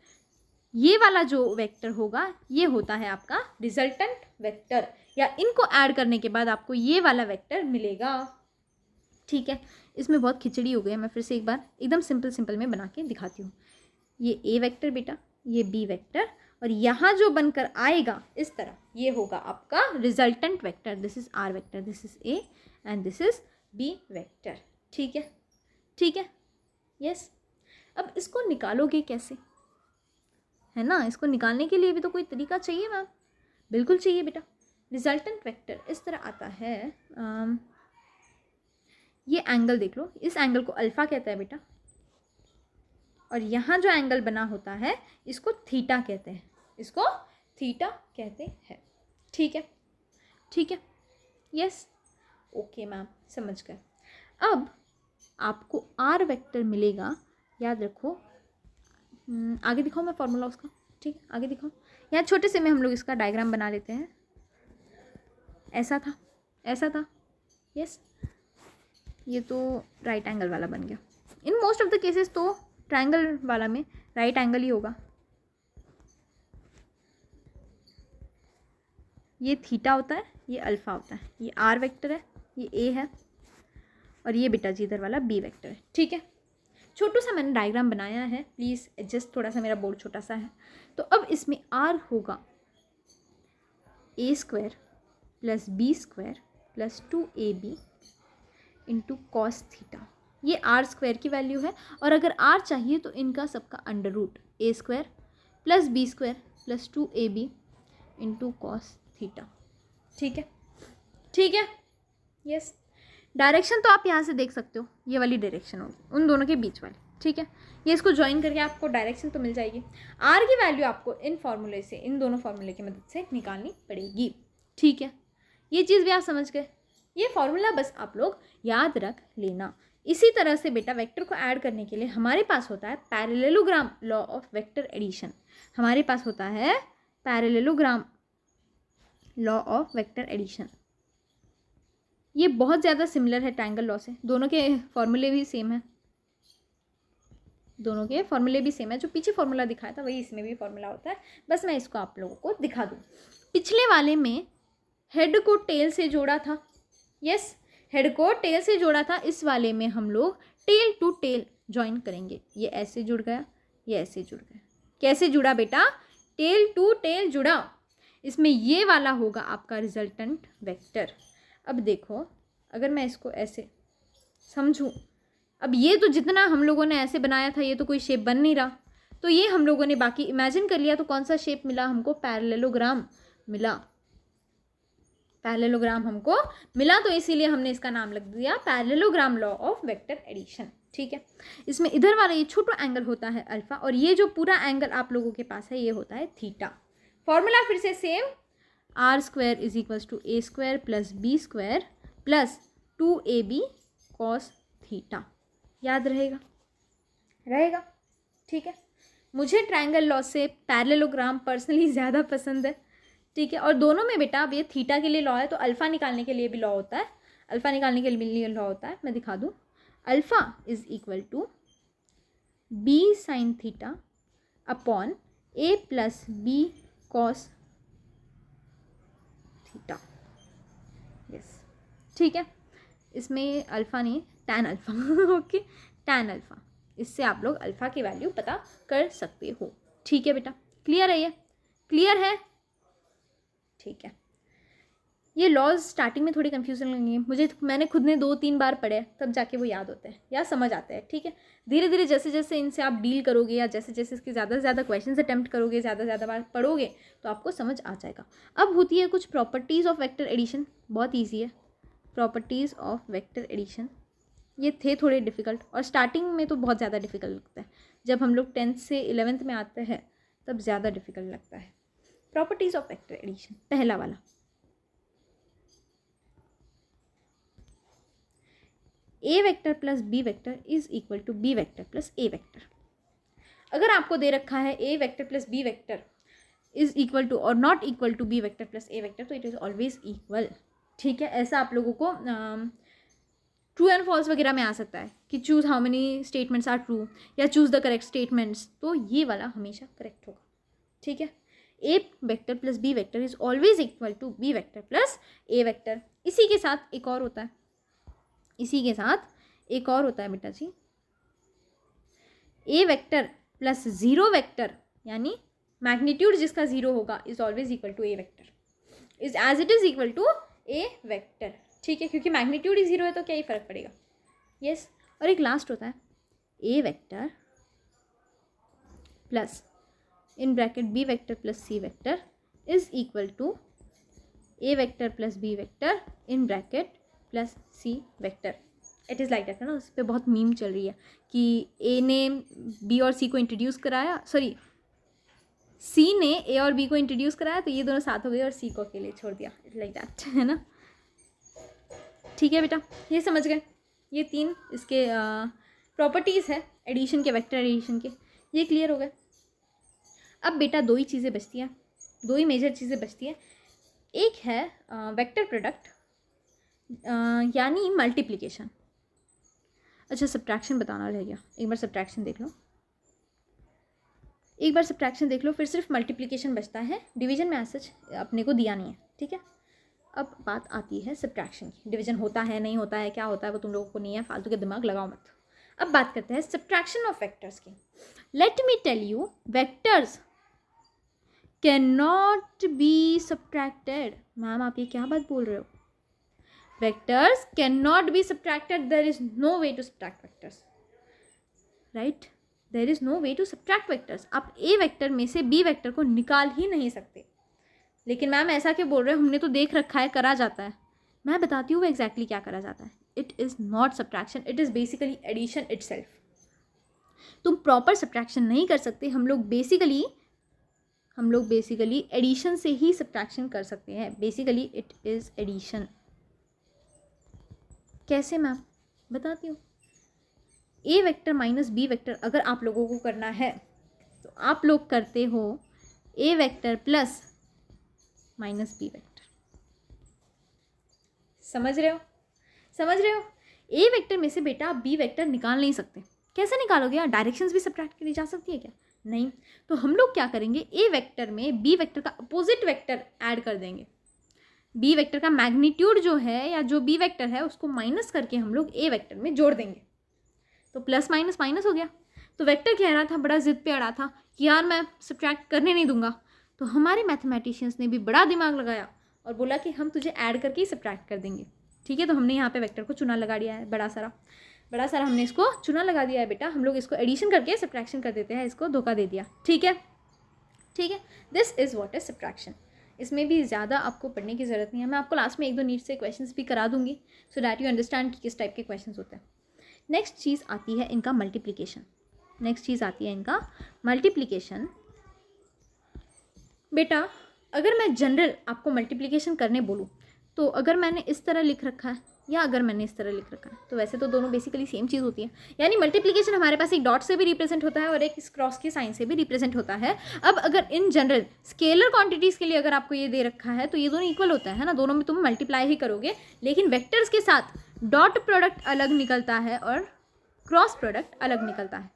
ये वाला जो वेक्टर होगा ये होता है आपका रिजल्टेंट वेक्टर, या इनको ऐड करने के बाद आपको ये वाला वेक्टर मिलेगा। ठीक है, इसमें बहुत खिचड़ी हो गई है, मैं फिर से एक बार एकदम सिंपल में बना के दिखाती हूँ। ये ए वेक्टर बेटा, ये बी वेक्टर, और यहाँ जो बनकर आएगा इस तरह, ये होगा आपका resultant vector. This is R vector, this is A and this is B vector. ठीक है, ठीक है, यस। अब इसको निकालोगे कैसे, है ना? इसको निकालने के लिए भी तो कोई तरीका चाहिए मैम। बिल्कुल चाहिए बेटा। रिजल्टेंट वेक्टर इस तरह आता है, ये एंगल देख लो, इस एंगल को अल्फा कहता है बेटा, और यहाँ जो एंगल बना होता है इसको थीटा कहते हैं, इसको थीटा कहते हैं। ठीक है, ठीक है, यस, ओके मैम, समझ गए। अब आपको आर वेक्टर मिलेगा, याद रखो। आगे दिखाओ मैं फॉर्मूला उसका। ठीक है, आगे दिखाओ। यहाँ छोटे से में हम लोग इसका डायग्राम बना लेते हैं। ऐसा था, ऐसा था, यस। ये तो राइट एंगल वाला बन गया। In most of the cases तो ट्रायंगल वाला में राइट एंगल ही होगा। ये थीटा होता है, ये अल्फा होता है, ये आर वेक्टर है, ये ए है, और ये बेटा जी इधर वाला बी वेक्टर है। ठीक है, छोटू सा मैंने डायग्राम बनाया है, प्लीज़ एडजस्ट, थोड़ा सा मेरा बोर्ड छोटा सा है। तो अब इसमें आर होगा A square plus B square plus 2ab into cos theta. ये आर स्क्वायर की वैल्यू है, और अगर आर चाहिए तो इनका सबका under root A square plus B square plus 2ab into cos theta. ठीक है, ठीक है, यस। डायरेक्शन तो आप यहाँ से देख सकते हो, ये वाली डायरेक्शन होगी उन दोनों के बीच वाली। ठीक है, ये इसको ज्वाइन करके आपको डायरेक्शन तो मिल जाएगी। आर की वैल्यू आपको इन फॉर्मूले से, इन दोनों फॉर्मूले की मदद से निकालनी पड़ेगी। ठीक है, ये चीज़ भी आप समझ गए। ये फॉर्मूला बस आप लोग याद रख लेना। इसी तरह से बेटा वेक्टर को ऐड करने के लिए हमारे पास होता है parallelogram law of vector addition. हमारे पास होता है parallelogram law of vector addition. ये बहुत ज़्यादा सिमिलर है ट्रायंगल लॉ से, दोनों के फॉर्मूले भी सेम है, दोनों के फॉर्मूले भी सेम है। जो पीछे फॉर्मूला दिखाया था वही इसमें भी फॉर्मूला होता है, बस मैं इसको आप लोगों को दिखा दूँ। पिछले वाले में हेड को टेल से जोड़ा था, यस, हेड को टेल से जोड़ा था। इस वाले में हम लोग टेल टू टेल ज्वाइन करेंगे। ये ऐसे जुड़ गया, ये ऐसे जुड़ गया। कैसे जुड़ा बेटा? टेल टू टेल जुड़ा। इसमें ये वाला होगा आपका रिजल्टेंट वेक्टर। अब देखो, अगर मैं इसको ऐसे समझूं, अब ये तो जितना हम लोगों ने ऐसे बनाया था ये तो कोई शेप बन नहीं रहा, तो ये हम लोगों ने बाकी इमेजिन कर लिया, तो कौन सा शेप मिला हमको? पैरेललोग्राम मिला। पैरेललोग्राम हमको मिला, तो इसीलिए हमने इसका नाम लग दिया parallelogram law of vector addition. ठीक है, इसमें इधर वाला ये छोटा एंगल होता है अल्फा, और ये जो पूरा एंगल आप लोगों के पास है ये होता है थीटा। फॉर्मूला फिर से same, R square is equals to A square plus B square plus 2ab cos theta. याद रहेगा? रहेगा, ठीक है। मुझे ट्रायंगल लॉ से पैरेललोग्राम पर्सनली ज़्यादा पसंद है। ठीक है, और दोनों में बेटा अब ये थीटा के लिए लॉ है, तो अल्फ़ा निकालने के लिए भी लॉ होता है, अल्फ़ा निकालने के लिए लॉ होता है। मैं दिखा दूँ, alpha is equal to B sin theta upon A plus B cos theta. Yes, ठीक है, इसमें अल्फ़ा नहीं, tan alpha okay, tan alpha, इससे आप लोग अल्फ़ा की वैल्यू पता कर सकते हो। ठीक है बेटा, क्लियर है? ये क्लियर है? ठीक है। ये लॉज स्टार्टिंग में थोड़ी कन्फ्यूजन लगेंगे मुझे, मैंने खुद ने 2-3 बार पढ़े तब जाके वो याद होते हैं या समझ आते हैं। ठीक है, धीरे धीरे जैसे जैसे इनसे आप डील करोगे या जैसे जैसे इसके ज़्यादा से ज़्यादा क्वेश्चन अटैम्प्ट करोगे, ज़्यादा से ज़्यादा बार पढ़ोगे तो आपको समझ आ जाएगा। अब होती है कुछ प्रॉपर्टीज़ ऑफ वेक्टर एडिशन, बहुत ईजी है। प्रॉपर्टीज़ ऑफ वेक्टर एडिशन ये थे थोड़े डिफ़िकल्ट, और स्टार्टिंग में तो बहुत ज़्यादा डिफ़िकल्ट लगता है, जब हम लोग 10th से 11th में आते हैं तब ज़्यादा डिफ़िकल्ट लगता है। प्रॉपर्टीज़ ऑफ वेक्टर एडिशन, पहला वाला, A vector plus B vector is equal to B vector plus A vector. अगर आपको दे रखा है A vector plus B vector is equal to और not equal to B vector plus A vector, तो it is always equal. ठीक है, ऐसा आप लोगों को ट्रू एंड फॉल्स वगैरह में आ सकता है कि choose how many statements are true या चूज द करेक्ट स्टेटमेंट्स, तो ये वाला हमेशा करेक्ट होगा। ठीक है, A vector plus B vector is always equal to B vector plus A vector. इसी के साथ एक और होता है, इसी के साथ एक और होता है बेटा जी, A vector plus zero vector, यानी मैग्नीट्यूड जिसका ज़ीरो होगा is always equal to A vector, is as it is equal to A vector. ठीक है, क्योंकि मैग्नीट्यूड ही ज़ीरो है तो क्या ही फ़र्क पड़ेगा। यस, और एक लास्ट होता है A vector plus in bracket B vector plus C vector is equal to A vector plus B vector in bracket plus C vector. It is like that है ना, उस पर बहुत मीम चल रही है कि ए ने बी और सी को इंट्रोड्यूस कराया, सॉरी सी ने ए और बी को इंट्रोड्यूस कराया तो ये दोनों साथ हो गए और सी को अकेले छोड़ दिया। इट लाइक दैट है ना। ठीक है बेटा, ये समझ गए, ये 3 इसके प्रॉपर्टीज़ है एडिशन के, वेक्टर एडिशन के, ये क्लियर हो गए। अब बेटा 2 ही चीज़ें बचती हैं, 2 ही मेजर चीज़ें बचती हैं। एक है वेक्टर प्रोडक्ट यानी मल्टीप्लिकेशन। अच्छा, सब्ट्रैक्शन बताना रह गया, एक बार सब्ट्रैक्शन देख लो, एक बार सब्ट्रैक्शन देख लो, फिर सिर्फ मल्टीप्लिकेशन बचता है, डिवीजन में ऐसा अपने को दिया नहीं है। ठीक है, अब बात आती है सब्ट्रैक्शन की, डिवीजन होता है नहीं होता है क्या होता है वो तुम लोगों को नहीं है, फालतू के दिमाग लगाओ मत। अब बात करते हैं सब्ट्रैक्शन ऑफ वेक्टर्स की। Let me tell you, vectors can not be subtracted. Ma'am आप ये क्या बात बोल रहे हो? Vectors cannot be subtracted. There is no way to subtract vectors, right? There is no way to subtract vectors. आप a vector में से b वेक्टर को निकाल ही नहीं सकते। लेकिन मैम ऐसा क्यों बोल रहे हो, हमने तो देख रखा है करा जाता है। मैं बताती हूँ वो एग्जैक्टली क्या करा जाता है। It is not subtraction, it is basically addition itself. तुम प्रॉपर सब्ट्रैक्शन नहीं कर सकते। हम लोग बेसिकली एडिशन से ही सब्ट्रैक्शन कर सकते हैं। Basically it is addition. कैसे मैम? बताती हूँ। A vector minus B vector अगर आप लोगों को करना है तो आप लोग करते हो A vector plus minus B vector. समझ रहे हो? समझ रहे हो? ए वेक्टर में से बेटा आप बी वेक्टर निकाल नहीं सकते। कैसे निकालोगे यार? डायरेक्शंस भी सब्ट्रैक्ट करी जा सकती है क्या? नहीं। तो हम लोग क्या करेंगे, ए वेक्टर में बी वेक्टर का अपोजिट वेक्टर ऐड कर देंगे। बी वेक्टर का मैग्नीट्यूड जो है या जो बी वेक्टर है उसको माइनस करके हम लोग ए वेक्टर में जोड़ देंगे। तो प्लस माइनस माइनस हो गया। तो वेक्टर कह रहा था, बड़ा जिद पे अड़ा था कि यार मैं सब्ट्रैक्ट करने नहीं दूंगा। तो हमारे मैथमेटिशियंस ने भी बड़ा दिमाग लगाया और बोला कि हम तुझे ऐड करके ही सब्ट्रैक्ट कर देंगे। ठीक है, तो हमने यहाँ पे वेक्टर को चुना लगा दिया है, बड़ा सारा हमने इसको चुना लगा दिया है बेटा। हम लोग इसको एडिशन करके सब्ट्रैक्शन कर देते हैं, इसको धोखा दे दिया। ठीक है, this is what is subtraction. इसमें भी ज़्यादा आपको पढ़ने की ज़रूरत नहीं है। मैं आपको लास्ट में 1-2 नीट से क्वेश्चंस भी करा दूंगी सो डैट यू अंडरस्टैंड कि किस टाइप के क्वेश्चंस होते हैं। नेक्स्ट चीज़ आती है इनका मल्टीप्लिकेशन। बेटा अगर मैं जनरल आपको मल्टीप्लिकेशन करने बोलूँ तो अगर मैंने इस तरह लिख रखा है या अगर मैंने इस तरह लिख रखा है तो वैसे तो दोनों बेसिकली सेम चीज़ होती है। यानी मल्टीप्लिकेशन हमारे पास एक डॉट से भी रिप्रेजेंट होता है और एक इस क्रॉस के साइन से भी रिप्रेजेंट होता है। अब अगर इन जनरल स्केलर क्वांटिटीज़ के लिए अगर आपको ये दे रखा है तो ये दोनों इक्वल होता है ना, दोनों में तुम मल्टीप्लाई ही करोगे। लेकिन वेक्टर्स के साथ डॉट प्रोडक्ट अलग निकलता है और क्रॉस प्रोडक्ट अलग निकलता है।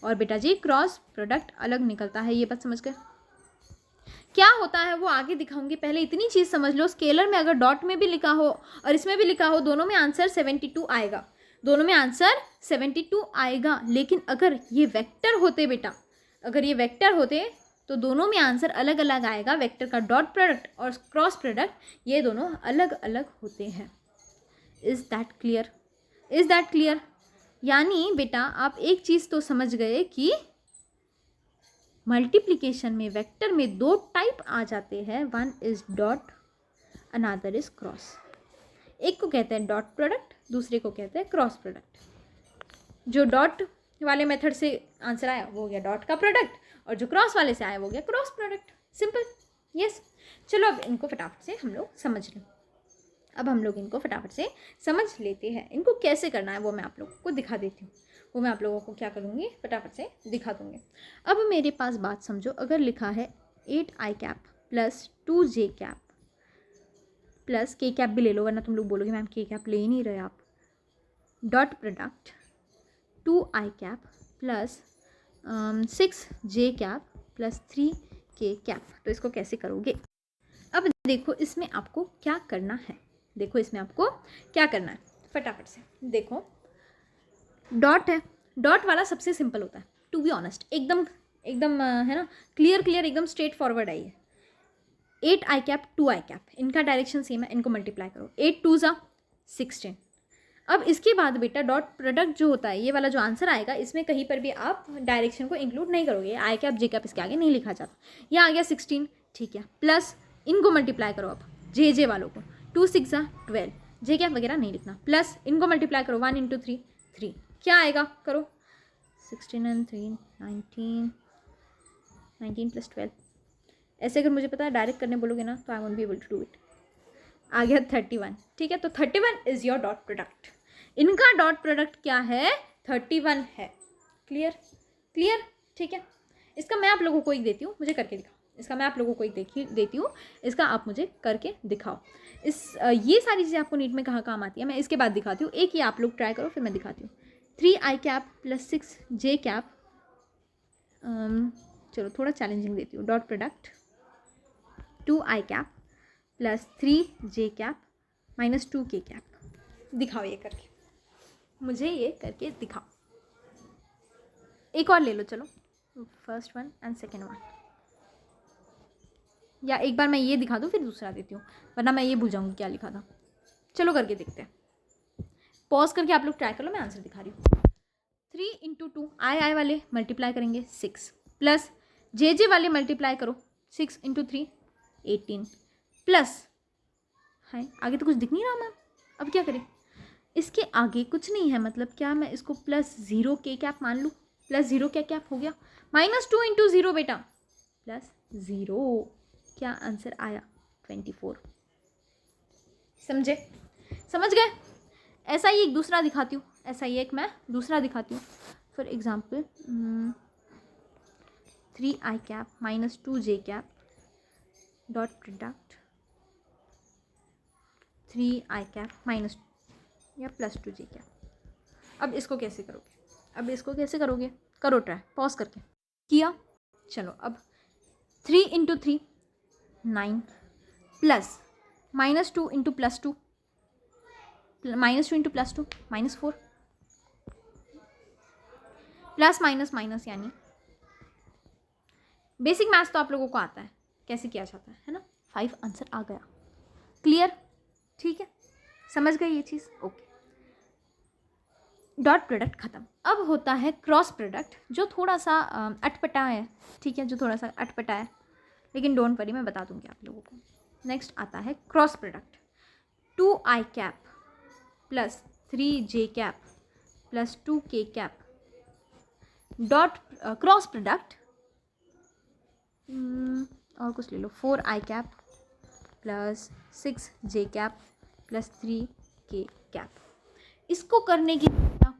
और बेटा जी क्रॉस प्रोडक्ट अलग निकलता है, ये बात समझ गए। क्या होता है वो आगे दिखाऊंगी, पहले इतनी चीज़ समझ लो, स्केलर में अगर डॉट में भी लिखा हो और इसमें भी लिखा हो, दोनों में आंसर 72 आएगा, दोनों में आंसर 72 आएगा। लेकिन अगर ये वेक्टर होते बेटा, अगर ये वेक्टर होते तो दोनों में आंसर अलग अलग आएगा। वेक्टर का डॉट प्रोडक्ट और क्रॉस प्रोडक्ट ये दोनों अलग अलग होते हैं। Is that clear? Is that clear? यानी बेटा आप एक चीज़ तो समझ गए कि मल्टीप्लिकेशन में वेक्टर में दो टाइप आ जाते हैं, one is dot, another is cross. एक को कहते हैं डॉट प्रोडक्ट, दूसरे को कहते हैं क्रॉस प्रोडक्ट। जो डॉट वाले मेथड से आंसर आया वो हो गया डॉट का प्रोडक्ट, और जो क्रॉस वाले से आया वो हो गया क्रॉस प्रोडक्ट। Simple, yes. चलो अब इनको फटाफट से हम लोग समझ लें। अब हम लोग इनको फटाफट से समझ लेते हैं। इनको कैसे करना है वो मैं आप लोगों को दिखा देती हूँ। वो मैं आप लोगों को क्या करूँगी, फटाफट से दिखा दूँगी। अब मेरे पास बात समझो, अगर लिखा है 8i cap plus 2j cap plus k cap भी ले लो, वरना तुम लोग बोलोगे मैम k कैप ले ही नहीं रहे आप, dot product 2i cap plus 6j cap plus 3k cap. तो इसको कैसे करोगे? अब देखो इसमें आपको क्या करना है, देखो इसमें आपको क्या करना है, फटाफट से देखो। डॉट है, डॉट वाला सबसे सिंपल होता है, टू बी ऑनेस्ट, एकदम एकदम है ना, क्लियर एकदम स्ट्रेट फॉरवर्ड आई है। 8i कैप 2i कैप, इनका डायरेक्शन सेम है, इनको मल्टीप्लाई करो, 8 2 ज़ा 16। अब इसके बाद बेटा डॉट प्रोडक्ट जो होता है, ये वाला जो आंसर आएगा, इसमें कहीं पर भी आप डायरेक्शन को इंक्लूड नहीं करोगे, आई कैप जे कैप इसके आगे नहीं लिखा जाता। यह आ गया 16, ठीक है, प्लस इनको मल्टीप्लाई करो अब जे वालों को, 2 6 ज़ा 12, जे कैप वगैरह नहीं लिखना, प्लस इनको मल्टीप्लाई करो 1 × 3 3, क्या आएगा करो, 16 and 3 19, 19 + 12। ऐसे अगर मुझे पता है डायरेक्ट करने बोलोगे ना तो I won't be able to do it. आ गया 31, ठीक है। तो 31 इज़ योर डॉट प्रोडक्ट। इनका डॉट प्रोडक्ट क्या है, 31 है। क्लियर? क्लियर, ठीक है। इसका मैं आप लोगों को एक देती हूँ, मुझे करके दिखाओ। इसका मैं आप लोगों को एक देती हूँ, इसका आप मुझे करके दिखाओ। ये सारी चीज़ें आपको नीट में कहाँ काम आती है, मैं इसके बाद दिखाती हूँ। एक ही आप लोग ट्राई करो, फिर मैं दिखाती हूँ। 3i cap plus 6j cap, चलो थोड़ा चैलेंजिंग देती हूँ। Dot product 2i cap plus 3j cap minus 2k cap. दिखाओ ये करके, मुझे ये करके दिखाओ। एक और ले लो, चलो, first one and second one, या एक बार मैं ये दिखा दूँ फिर दूसरा देती हूँ, वरना मैं ये भूल जाऊँगी क्या लिखा था। चलो करके देखते हैं, पॉज करके आप लोग ट्राई कर लो, मैं आंसर दिखा रही हूँ। 3 × 2 आई वाले मल्टीप्लाई करेंगे 6, प्लस जे वाले मल्टीप्लाई करो 6 × 3 18, प्लस है आगे तो कुछ दिख नहीं रहा मैम, अब क्या करें? इसके आगे कुछ नहीं है, मतलब क्या मैं इसको प्लस 0k कैप मान लूँ? प्लस 0k कैप हो गया, -2 × 0 बेटा प्लस 0, क्या आंसर आया 24। समझे? समझ गए? ऐसा ही एक दूसरा दिखाती हूँ, ऐसा ही एक मैं दूसरा दिखाती हूँ। For example 3i cap minus 2j cap dot product 3i cap minus या प्लस 2j कैप। अब इसको कैसे करोगे? अब इसको कैसे करोगे? करो ट्राई, पॉज करके। किया? चलो अब 3 × 3 9 प्लस -2 × +2 -2 × +2 -4, प्लस माइनस माइनस, यानी बेसिक मैथ्स तो आप लोगों को आता है कैसे किया जाता है ना। 5 आंसर आ गया। क्लियर? ठीक है, समझ गए ये चीज़? ओके, डॉट प्रोडक्ट खत्म। अब होता है क्रॉस प्रोडक्ट, जो थोड़ा सा अटपटा है, ठीक है, जो थोड़ा सा अटपटा है, लेकिन डोंट वरी, मैं बता दूंगी आप लोगों को। नेक्स्ट आता है cross product 2i cap plus 3j cap plus 2k cap dot cross product और कुछ ले लो 4i cap plus 6j cap plus 3k cap. इसको करने की,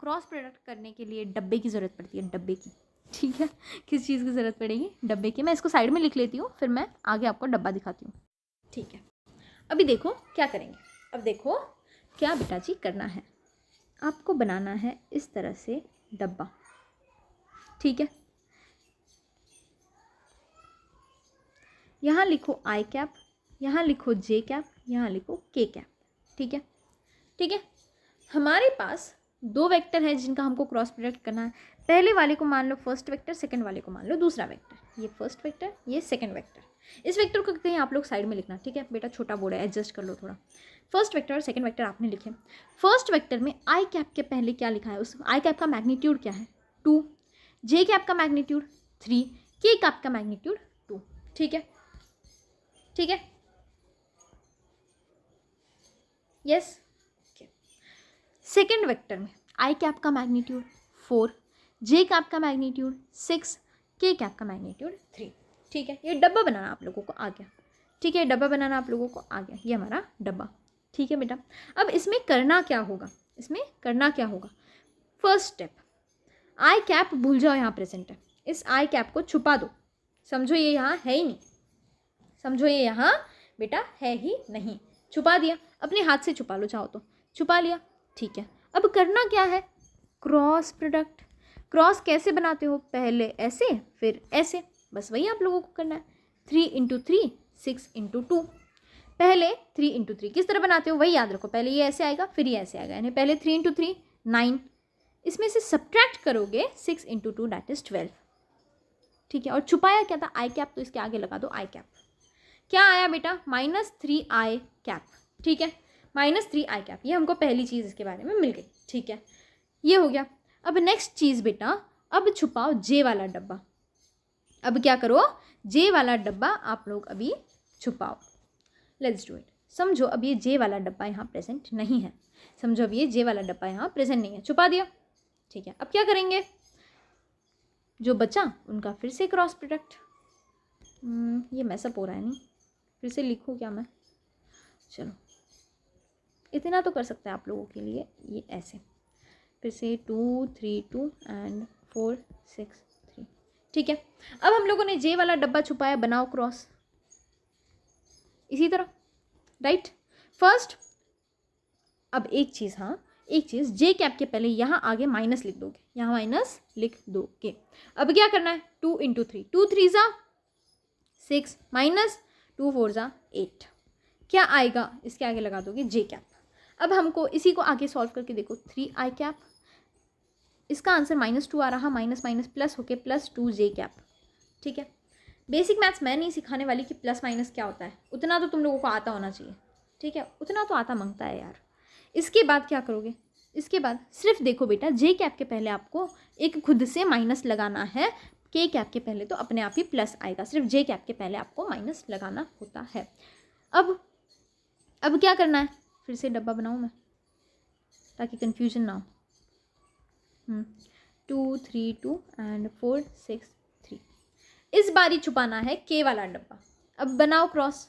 क्रॉस प्रोडक्ट करने के लिए डब्बे की ज़रूरत पड़ती है, डब्बे की, ठीक है। किस चीज़ की ज़रूरत पड़ेगी? डब्बे की। मैं इसको साइड में लिख लेती हूँ, फिर मैं आगे आपको डब्बा दिखाती हूँ, ठीक है। अभी देखो क्या करेंगे। अब देखो क्या बेटा जी करना है। आपको बनाना है इस तरह से डब्बा, ठीक है। यहाँ लिखो आई कैप, यहाँ लिखो जे कैप, यहाँ लिखो के कैप, ठीक है, ठीक है। हमारे पास दो वेक्टर हैं जिनका हमको क्रॉस प्रोडक्ट करना है। पहले वाले को मान लो फर्स्ट वेक्टर, सेकंड वाले को मान लो दूसरा वेक्टर। ये फर्स्ट वेक्टर, ये सेकंड वेक्टर। इस वेक्टर को कहीं आप लोग साइड में लिखना, ठीक है बेटा, छोटा बोर्ड है, एडजस्ट कर लो थोड़ा। फर्स्ट वेक्टर और सेकंड वेक्टर आपने लिखे। फर्स्ट वेक्टर में आई कैप के पहले क्या लिखा है, उस आई कैप का मैग्नीट्यूड क्या है 2, जे कैप का मैग्नीट्यूड 3, के कैप का मैग्नीट्यूड 2, ठीक है, ठीक है, यस। सेकेंड वेक्टर में आई कैप का मैग्नीट्यूड 4, जे कैप का मैग्नीट्यूड 6, के कैप का मैग्नीट्यूड 3, ठीक है। ये डब्बा बनाना आप लोगों को आ गया, ठीक है, डब्बा बनाना आप लोगों को आ गया, ये हमारा डब्बा, ठीक है बेटा। अब इसमें करना क्या होगा, इसमें करना क्या होगा, फर्स्ट स्टेप, आई कैप भूल जाओ, यहाँ प्रेजेंट है, इस आई कैप को छुपा दो, समझो ये यहाँ है ही नहीं, समझो ये यहाँ बेटा है ही नहीं, छुपा दिया, अपने हाथ से छुपा लो चाहो तो, छुपा लिया, ठीक है। अब करना क्या है, क्रॉस प्रोडक्ट। क्रॉस कैसे बनाते हो, पहले ऐसे फिर ऐसे, बस वही आप लोगों को करना है। 3 × 3 6 × 2, पहले 3 × 3 किस तरह बनाते हो वही याद रखो, पहले ये ऐसे आएगा फिर ये ऐसे आएगा, यानी पहले 3 × 3 9, इसमें से सब्ट्रैक्ट करोगे 6 × 2 दैट इज 12, ठीक है। और छुपाया क्या था, आई कैप, तो इसके आगे लगा दो आई कैप, क्या आया बेटा -3 आई कैप, ठीक है, -3 आई कैप, ये हमको पहली चीज़ इसके बारे में मिल गई, ठीक है, ये हो गया। अब नेक्स्ट चीज़ बेटा, अब छुपाओ जे वाला डब्बा, अब क्या करो, जे वाला डब्बा आप लोग अभी छुपाओ, लेट्स डू इट। समझो अब ये जे वाला डब्बा यहाँ प्रेजेंट नहीं है, समझो अब ये जे वाला डब्बा यहाँ प्रेजेंट नहीं है, छुपा दिया, ठीक है। अब क्या करेंगे, जो बचा उनका फिर से क्रॉस प्रोडक्ट, ये मैसअप हो रहा है, नहीं फिर से लिखूँ क्या मैं, चलो इतना तो कर सकते हैं आप लोगों के लिए, ये ऐसे फिर से 2 3 2 एंड 4 6 3, ठीक है। अब हम लोगों ने जे वाला डब्बा छुपाया, बनाओ क्रॉस इसी तरह, राइट। फर्स्ट अब एक चीज़, हाँ एक चीज़, जे कैप के पहले यहाँ आगे माइनस लिख दोगे, यहाँ माइनस लिख दोगे। अब क्या करना है, 2 × 3, 2 3 6 माइनस 2 4 8, क्या आएगा, इसके आगे लगा दोगे जे कैप। अब हमको इसी को आगे सॉल्व करके देखो, 3 आई कैप, इसका आंसर -2 आ रहा, माइनस माइनस प्लस होके +2 जे कैप, ठीक है। बेसिक मैथ्स मैं नहीं सिखाने वाली कि प्लस माइनस क्या होता है, उतना तो तुम लोगों को आता होना चाहिए, ठीक है, उतना तो आता मांगता है यार। इसके बाद क्या करोगे, इसके बाद सिर्फ देखो बेटा, जे कैप के पहले आपको एक खुद से माइनस लगाना है, के कैप के पहले तो अपने आप ही प्लस आएगा, सिर्फ जे कैप के पहले आपको माइनस लगाना होता है। अब क्या करना है, फिर से डब्बा बनाऊँ मैं ताकि कंफ्यूजन ना हो, 2 3 2 एंड 4 6 3, इस बारी छुपाना है के वाला डब्बा। अब बनाओ क्रॉस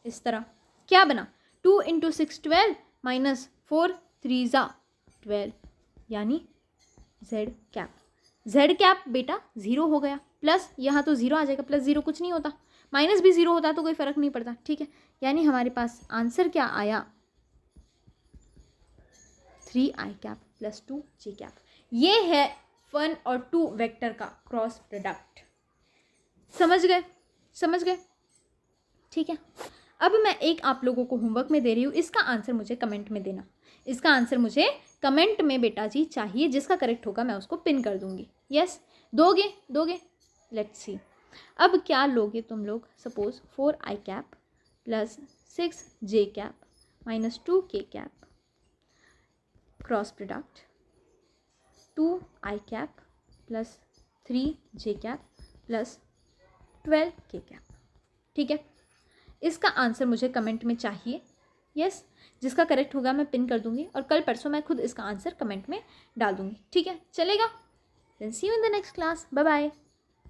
इस तरह, क्या बना, 2 × 6 12 माइनस 4 3 12, यानी जेड कैप। जेड कैप बेटा 0 हो गया, प्लस यहाँ तो 0 आ जाएगा, +0 कुछ नहीं होता, माइनस भी 0 होता तो कोई फ़र्क नहीं पड़ता, ठीक है। यानी हमारे पास आंसर क्या आया, 3 आई कैप +2 जे कैप। ये है 1 और 2 वेक्टर का क्रॉस प्रोडक्ट, समझ गए, समझ गए, ठीक है। अब मैं एक आप लोगों को होमवर्क में दे रही हूँ, इसका आंसर मुझे कमेंट में देना, इसका आंसर मुझे कमेंट में बेटा जी चाहिए, जिसका करेक्ट होगा मैं उसको पिन कर दूंगी। यस, दोगे दोगे, लेट्स सी। अब क्या लोगे तुम लोग, सपोज 4 आई कैप +6 जे कैप -2 के कैप, क्रॉस प्रोडक्ट 2 आई कैप +3 जे कैप +12 के कैप, ठीक है। इसका आंसर मुझे कमेंट में चाहिए, यस, जिसका करेक्ट होगा मैं पिन कर दूंगी, और कल परसों मैं खुद इसका आंसर कमेंट में डाल दूंगी, ठीक है, चलेगा। Then see you in the next class, bye bye.